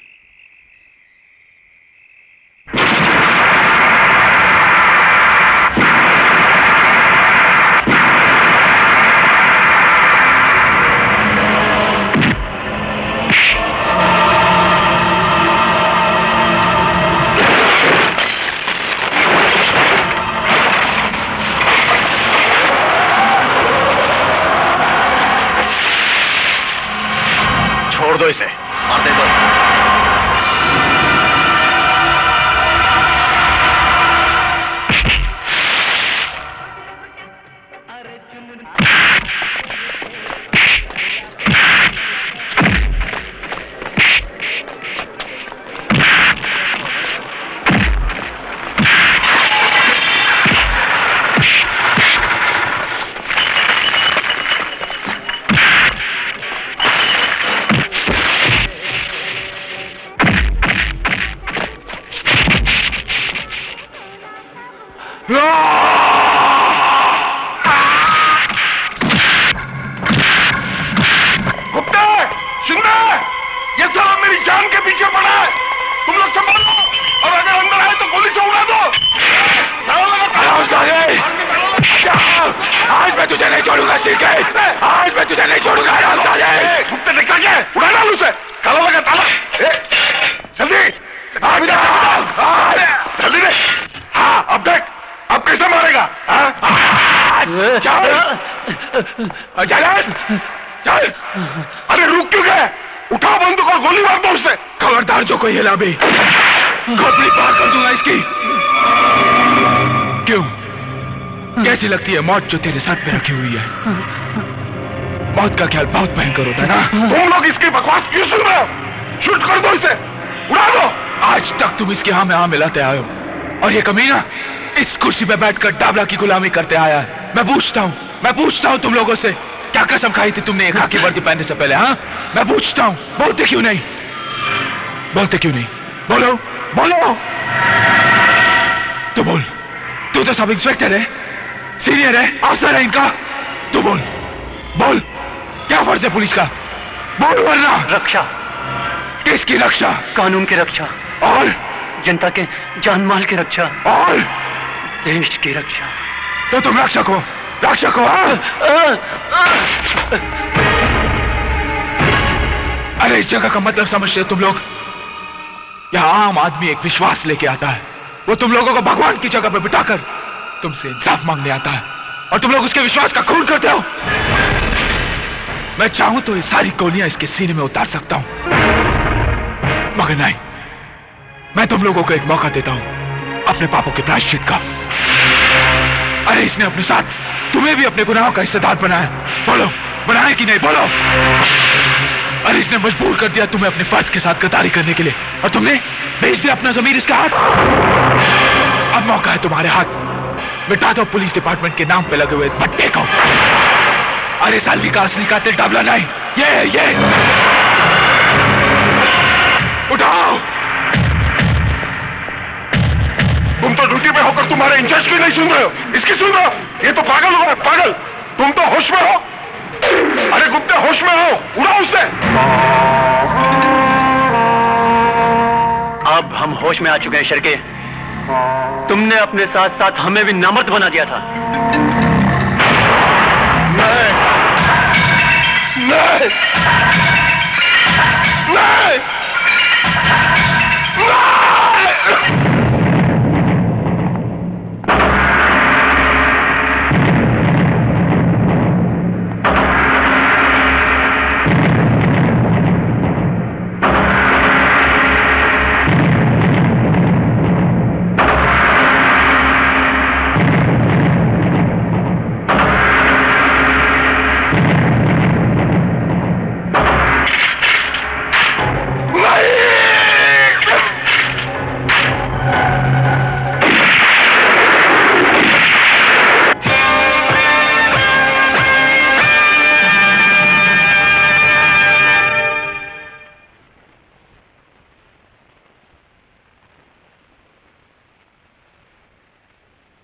छोड़ दो इसे, मार दे दो। गुप्ता, शिंदे, ये साला मेरी जान के पीछे पड़ा है। तुम लोग संभालो, और अगर अंदर आए तो गोली से उड़ा दो। आज मैं तुझे नहीं छोड़ूंगा सीके, आज मैं तुझे नहीं छोड़ूंगा। गुप्ता देखा क्या? उड़ा डाल उसे। ताला लगा, ताला। जल्दी जल्दी दे। हाँ अब देख, अब कैसे मारेगा? चल। अरे रुक क्यों गए? उठा बंदूक और गोली मार दो उससे। खबरदार जो कोई हिला भी, खोपड़ी पार कर दूंगा इसकी। क्यों? कैसी लगती है मौत जो तेरे सर पे रखी हुई है? मौत का ख्याल बहुत भयंकर होता है ना? तुम लोग इसकी बकवास क्यों सुन रहे हो? शूट कर दो इसे, उड़ा दो। आज तक तुम इसके हाँ में हाँ मिलाते आए हो, और ये कमीना इस कुर्सी पे बैठकर डाबला की गुलामी करते आया है। मैं पूछता हूँ तुम लोगों से, क्या कसम खाई थी तुमने एक खाकी वर्दी पहनने से पहले? हाँ, मैं पूछता हूँ, बोलते क्यों नहीं? बोलो तो बोल। तू तो सब इंस्पेक्टर है, सीनियर है, अफसर है इनका। तू बोल क्या फर्ज है पुलिस का? बोल वरना। रक्षा। किसकी रक्षा? कानून की रक्षा, और जनता के जान माल की रक्षा, और देश की रक्षा। तो तुम रक्षक हो? हाँ? अरे इस जगह का मतलब समझते हो तुम लोग? यहाँ आम आदमी एक विश्वास लेके आता है, वो तुम लोगों को भगवान की जगह पे बिठाकर तुमसे इंसाफ मांगने आता है, और तुम लोग उसके विश्वास का खून करते हो। मैं चाहूं तो ये सारी गोलियां इसके सीने में उतार सकता हूं, मगर नहीं, मैं तुम लोगों को एक मौका देता हूं अपने पापों के प्रायश्चित का। अरे इसने अपने साथ तुम्हें भी अपने गुनाहों का हिस्सेदार बनाया। बोलो, बनाया कि नहीं? बोलो। अरे इसने मजबूर कर दिया तुम्हें अपने फर्ज के साथ गद्दारी करने के लिए, और तुमने भेज दिया अपना ज़मीर इसके हाथ। अब मौका है तुम्हारे हाथ, मिटा दो पुलिस डिपार्टमेंट के नाम पे लगे हुए पट्टे को। अरे सालवी का असली कातिल डाबला नहीं, ये उठाओ। तुम तो ड्यूटी पे होकर तुम्हारे इंचार्ज की नहीं सुन रहे हो, इसकी सुन रहे हो। ये तो पागल हो गए, पागल। तुम तो होश में हो। अरे गुप्ता होश में हो, उड़ाओ उससे। अब हम होश में आ चुके हैं शर्के। तुमने अपने साथ साथ हमें भी नामर्द बना दिया था। नहीं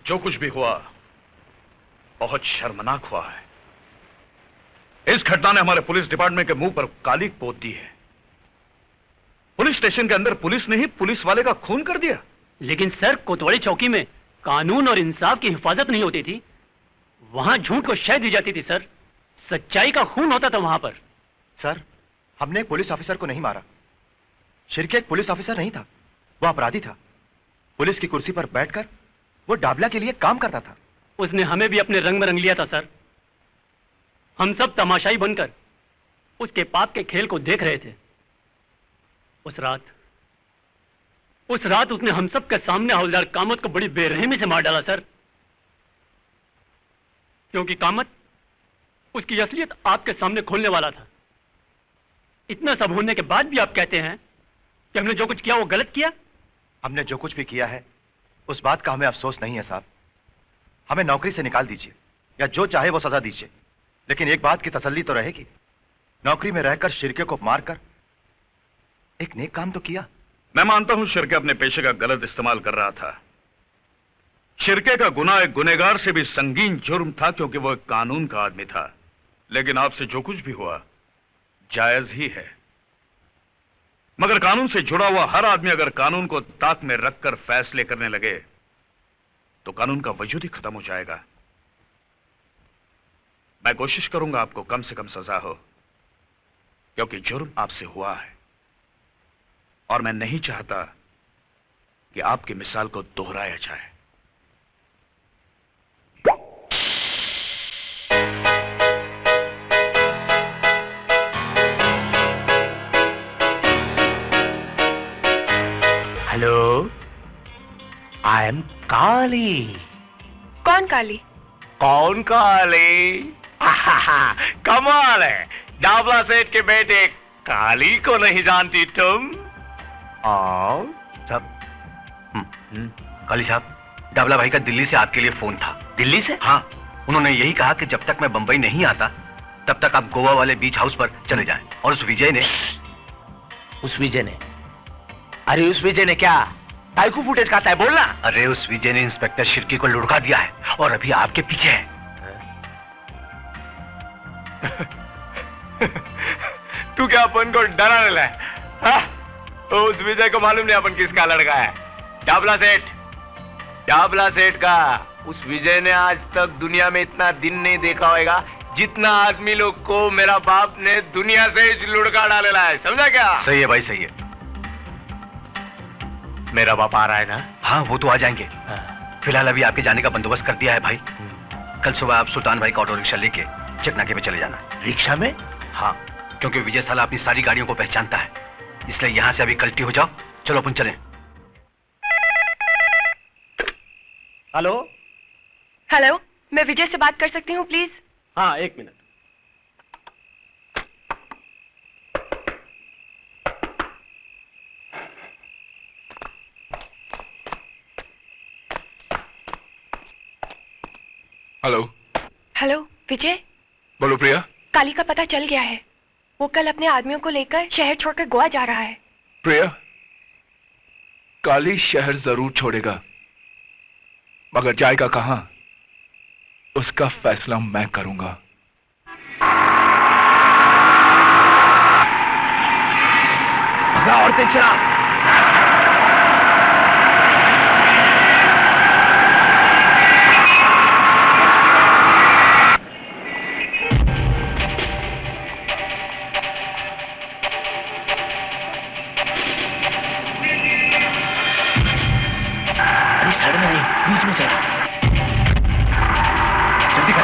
जो कुछ भी हुआ बहुत शर्मनाक हुआ है। इस घटना ने हमारे पुलिस डिपार्टमेंट के मुंह पर काली पोत दी है। पुलिस स्टेशन के अंदर पुलिस ने ही पुलिस वाले का खून कर दिया। लेकिन सर, कोतवाली चौकी में कानून और इंसाफ की हिफाजत नहीं होती थी, वहां झूठ को शह दी जाती थी सर। सच्चाई का खून होता था वहां पर। सर, हमने एक पुलिस ऑफिसर को नहीं मारा। शिर्के एक पुलिस ऑफिसर नहीं था, वो अपराधी था। पुलिस की कुर्सी पर बैठकर वो डाबला के लिए काम करता था। उसने हमें भी अपने रंग में रंग लिया था सर। हम सब तमाशाई बनकर उसके पाप के खेल को देख रहे थे। उस रात उसने हम सब के सामने हवलदार कामत को बड़ी बेरहमी से मार डाला सर। क्योंकि कामत उसकी असलियत आपके सामने खोलने वाला था। इतना सब होने के बाद भी आप कहते हैं कि हमने जो कुछ किया वो गलत किया। हमने जो कुछ भी किया है उस बात का हमें अफसोस नहीं है साहब। हमें नौकरी से निकाल दीजिए या जो चाहे वो सजा दीजिए, लेकिन एक बात की तसल्ली तो रहेगी, नौकरी में रहकर शिर्के को मारकर एक नेक काम तो किया। मैं मानता हूं शिर्के अपने पेशे का गलत इस्तेमाल कर रहा था। शिर्के का गुनाह एक गुनहगार से भी संगीन जुर्म था, क्योंकि वो एक कानून का आदमी था। लेकिन आपसे जो कुछ भी हुआ जायज ही है। मगर कानून से जुड़ा हुआ हर आदमी अगर कानून को ताक में रखकर फैसले करने लगे तो कानून का वजूद ही खत्म हो जाएगा। मैं कोशिश करूंगा आपको कम से कम सजा हो, क्योंकि जुर्म आपसे हुआ है और मैं नहीं चाहता कि आपकी मिसाल को दोहराया जाए। हेलो, आई एम काली। कौन काली? कौन काली? कमाल है, डाबला सेठ के बेटे काली को नहीं जानती तुम? साहब, काली साहब, डाबला भाई का दिल्ली से आपके लिए फोन था। दिल्ली से? हाँ, उन्होंने यही कहा कि जब तक मैं बंबई नहीं आता तब तक आप गोवा वाले बीच हाउस पर चले जाएं। और उस विजय ने अरे उस विजय ने क्या टाइकू फुटेज खाता है, बोलना। अरे उस विजय ने इंस्पेक्टर शिर्की को लुढ़का दिया है और अभी आपके पीछे है। तू क्या अपन को डराने लगा? तो उस विजय को मालूम नहीं अपन किसका लड़का है। डाबला सेठ का उस विजय ने आज तक दुनिया में इतना दिन नहीं देखा होगा जितना आदमी लोग को मेरा बाप ने दुनिया से लुढ़का डालेला है। समझा क्या? सही है भाई, सही है। मेरा बाप आ रहा है ना? हाँ, वो तो आ जाएंगे। फिलहाल अभी आपके जाने का बंदोबस्त कर दिया है भाई। कल सुबह आप सुल्तान भाई का ऑटो रिक्शा लेके चकनाके पे चले जाना। रिक्शा में? हाँ, क्योंकि विजय साला अपनी सारी गाड़ियों को पहचानता है, इसलिए यहां से अभी कल्टी हो जाओ। चलो अपन चलें। हेलो, मैं विजय से बात कर सकती हूँ प्लीज? हाँ, एक मिनट। हेलो विजय। बोलो प्रिया। काली का पता चल गया है। वो कल अपने आदमियों को लेकर शहर छोड़कर गोवा जा रहा है। प्रिया, काली शहर जरूर छोड़ेगा, मगर जाएगा कहां उसका फैसला मैं करूंगा। और तेज चला। बीच में चल, जल्दी कर।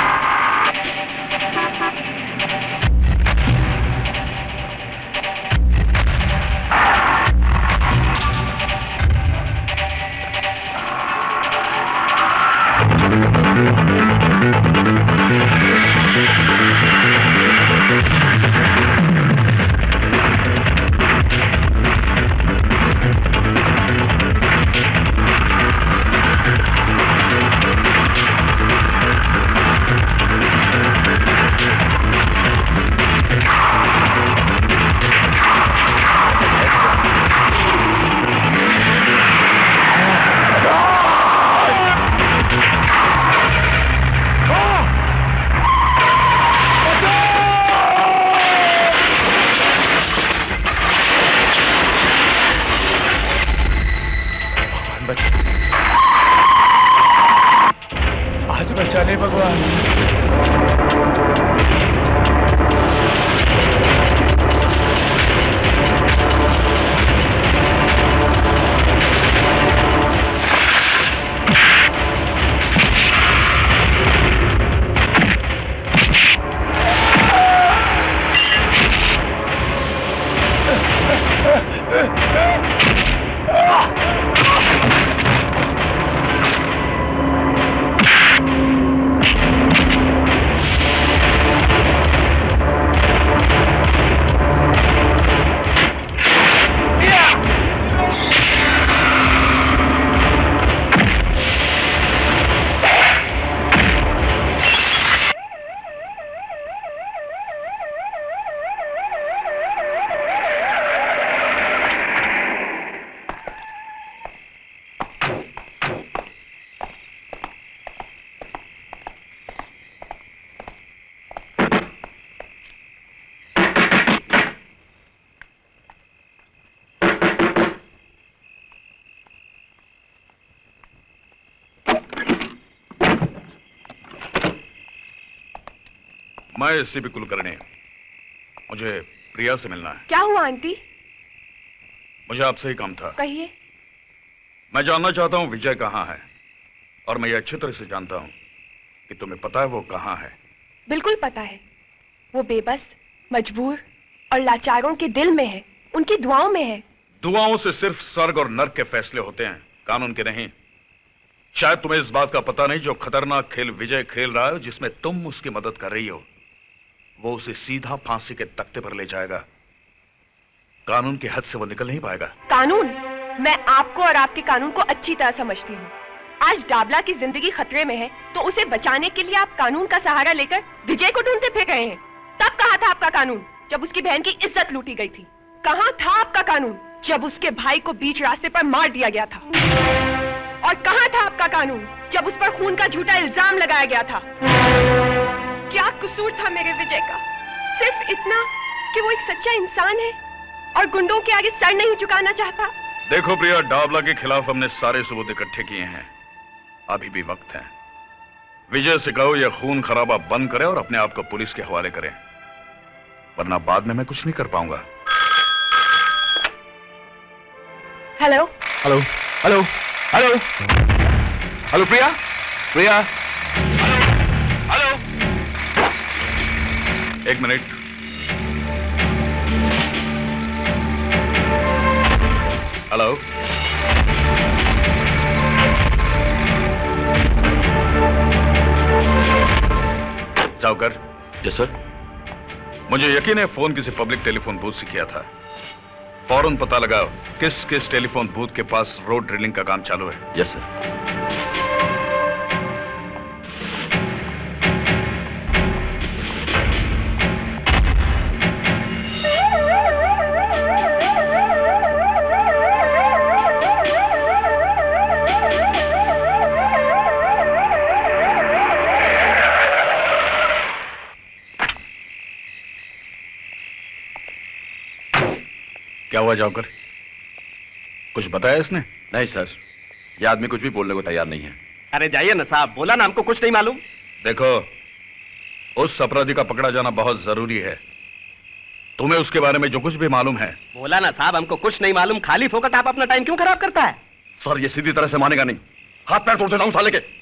मैं एससीपी कुलकर्णी, मुझे प्रिया से मिलना है। क्या हुआ आंटी? मुझे आपसे ही काम था। कहिए। मैं जानना चाहता हूं विजय कहाँ है, और मैं ये अच्छी तरह से जानता हूं कि तुम्हें पता है वो कहाँ है। बिल्कुल पता है। वो बेबस, मजबूर और लाचारों के दिल में है, उनकी दुआओं में है। दुआओं से सिर्फ स्वर्ग और नर्क के फैसले होते हैं, कानून के नहीं। शायद तुम्हें इस बात का पता नहीं, जो खतरनाक खेल विजय खेल रहा है, जिसमें तुम उसकी मदद कर रही हो, वो उसे सीधा फांसी के तख्ते पर ले जाएगा। कानून के हद से वो निकल नहीं पाएगा। कानून? मैं आपको और आपके कानून को अच्छी तरह समझती हूँ। आज डाबला की जिंदगी खतरे में है, तो उसे बचाने के लिए आप कानून का सहारा लेकर विजय को ढूंढते फिर रहे हैं। तब कहाँ था आपका कानून, जब उसकी बहन की इज्जत लूटी गई थी? कहाँ था आपका कानून, जब उसके भाई को बीच रास्ते पर मार दिया गया था? और कहाँ था आपका कानून, जब उस पर खून का झूठा इल्जाम लगाया गया था? क्या कसूर था मेरे विजय का? सिर्फ इतना कि वो एक सच्चा इंसान है और गुंडों के आगे सर नहीं झुकाना चाहता। देखो प्रिया, डाबला के खिलाफ हमने सारे सबूत इकट्ठे किए हैं, अभी भी वक्त है। विजय से कहो यह खून खराबा बंद करे और अपने आप को पुलिस के हवाले करे, वरना बाद में मैं कुछ नहीं कर पाऊंगा। Hello hello hello hello hello Priya, Priya, hello, एक मिनट। हेलो, जाओकर। Yes sir. मुझे यकीन है फोन किसी पब्लिक टेलीफोन बूथ से किया था। फौरन पता लगाओ किस किस टेलीफोन बूथ के पास रोड ड्रिलिंग का काम चालू है। Yes sir. क्या हुआ जाकर? कुछ बताया इसने? नहीं सर, ये आदमी कुछ भी बोलने को तैयार नहीं है। अरे जाइए ना साहब, बोला ना हमको कुछ नहीं मालूम। देखो, उस अपराधी का पकड़ा जाना बहुत जरूरी है। तुम्हें उसके बारे में जो कुछ भी मालूम है। बोला ना साहब, हमको कुछ नहीं मालूम। खाली फोकट आप अपना टाइम क्यों खराब करता है? सर ये सीधी तरह से मानेगा नहीं, हाथ पैर तोड़ देता हूं साले के।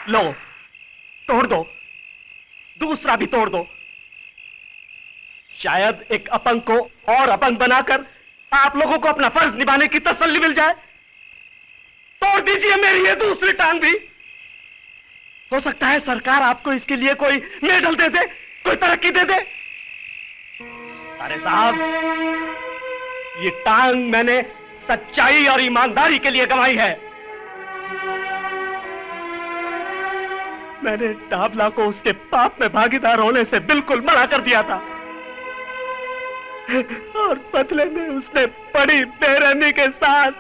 लो, तोड़ दो, दूसरा भी तोड़ दो। शायद एक अपंग को और अपंग बनाकर आप लोगों को अपना फर्ज निभाने की तसल्ली मिल जाए। तोड़ दीजिए मेरी ये दूसरी टांग भी। हो सकता है सरकार आपको इसके लिए कोई मेडल दे दे, कोई तरक्की दे दे। अरे साहब, ये टांग मैंने सच्चाई और ईमानदारी के लिए गंवाई है। मैंने डाबला को उसके पाप में भागीदार होने से बिल्कुल मना कर दिया था, और बदले में उसने बड़ी बेरहमी के साथ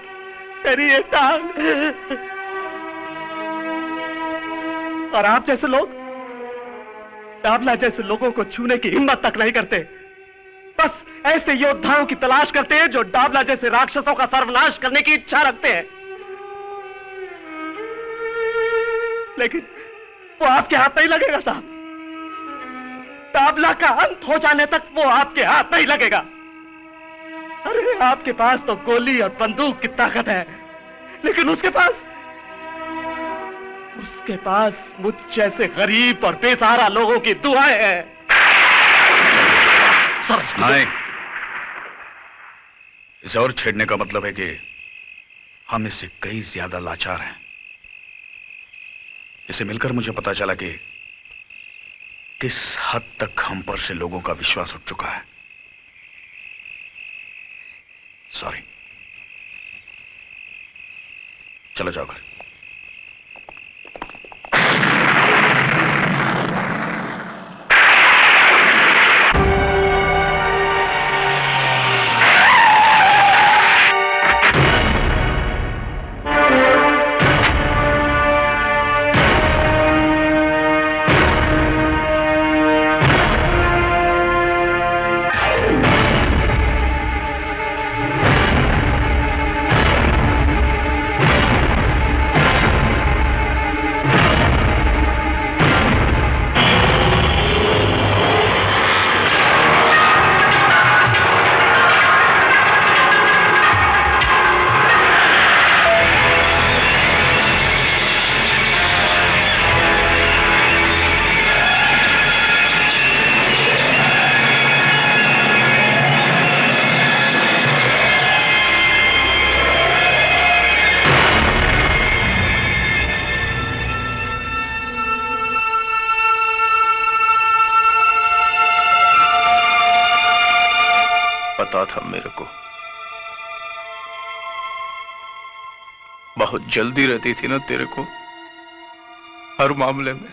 मेरी ये टांग। और आप जैसे लोग डाबला जैसे लोगों को छूने की हिम्मत तक नहीं करते। बस ऐसे योद्धाओं की तलाश करते हैं जो डाबला जैसे राक्षसों का सर्वनाश करने की इच्छा रखते हैं। लेकिन वो आपके हाथ नहीं लगेगा साहब। डाबला का अंत हो जाने तक वो आपके हाथ नहीं लगेगा। अरे आपके पास तो गोली और बंदूक की ताकत है, लेकिन उसके पास मुझ जैसे गरीब और बेसहारा लोगों की दुआएं हैं। सर नहीं, इसे और छेड़ने का मतलब है कि हम इससे कई ज्यादा लाचार हैं। इसे मिलकर मुझे पता चला कि किस हद तक हम पर से लोगों का विश्वास उठ चुका है। सॉरी, चलो जाओ घर। पता था मेरे को। बहुत जल्दी रहती थी ना तेरे को हर मामले में।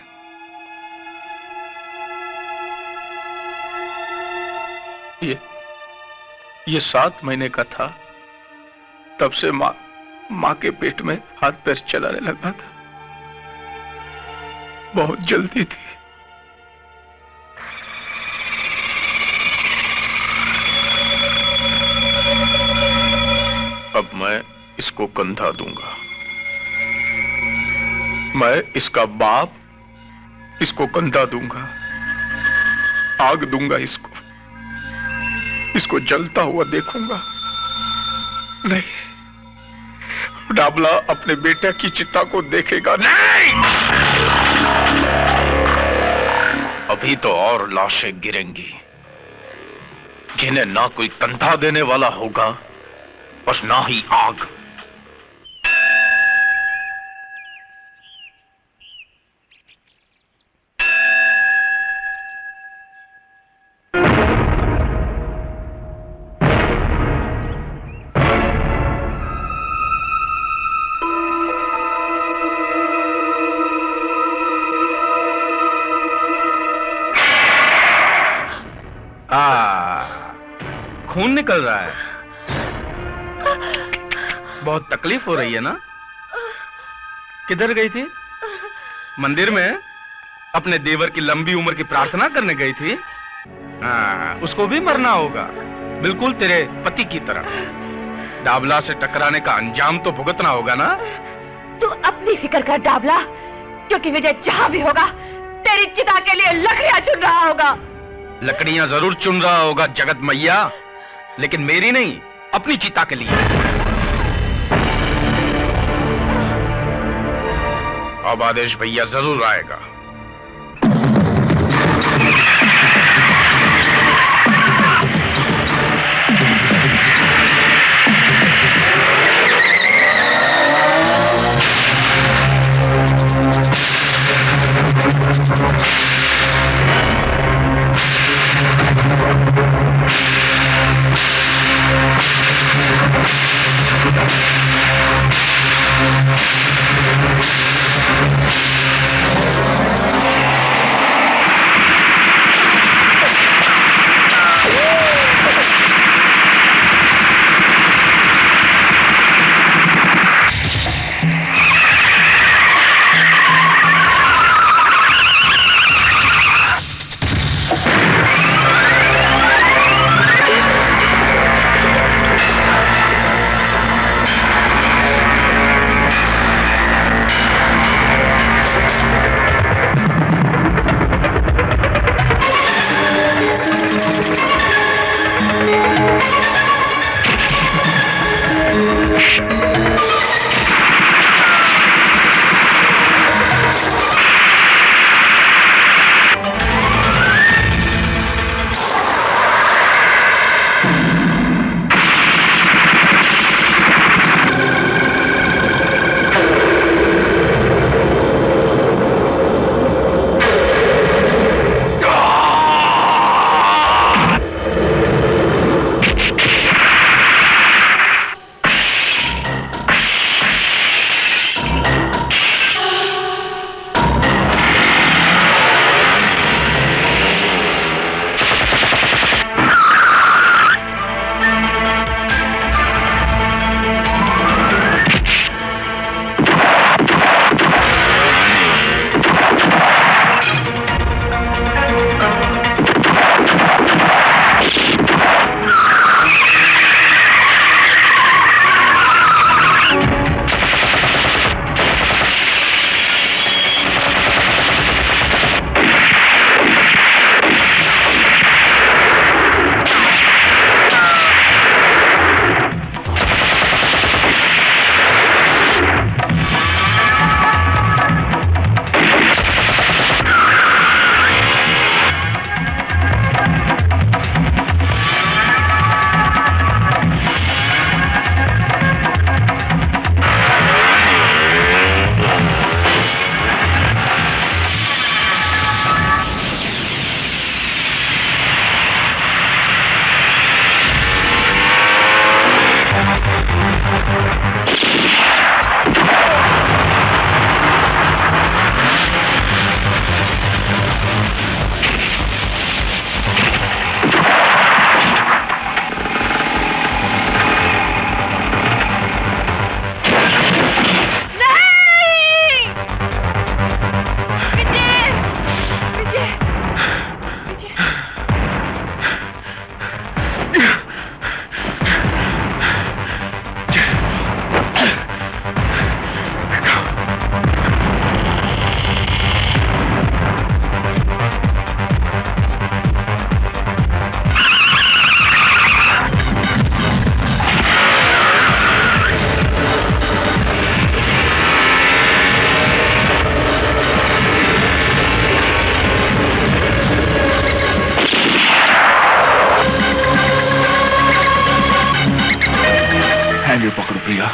ये 7 महीने का था, तब से माँ के पेट में हाथ पैर चलाने लगा था। बहुत जल्दी थी। अब मैं इसको कंधा दूंगा। मैं इसका बाप इसको कंधा दूंगा, आग दूंगा इसको जलता हुआ देखूंगा। नहीं, डाबला अपने बेटे की चिता को देखेगा नहीं। अभी तो और लाशें गिरेंगी जिन्हें ना कोई कंधा देने वाला होगा और ना ही आग। खून निकल रहा है, बहुत तकलीफ हो रही है ना? किधर गई थी? मंदिर में अपने देवर की लंबी उम्र की प्रार्थना करने गई थी। उसको भी मरना होगा, बिल्कुल तेरे पति की तरह। डाबला से टकराने का अंजाम तो भुगतना होगा ना? तू अपनी फिक्र कर डाबला, क्योंकि विजय जहां भी होगा तेरी चिता के लिए लकड़ियां चुन रहा होगा। लकड़ियां जरूर चुन रहा होगा जगत मैया, लेकिन मेरी नहीं, अपनी चिता के लिए। अब आदेश भैया जरूर आएगा। प्रिया।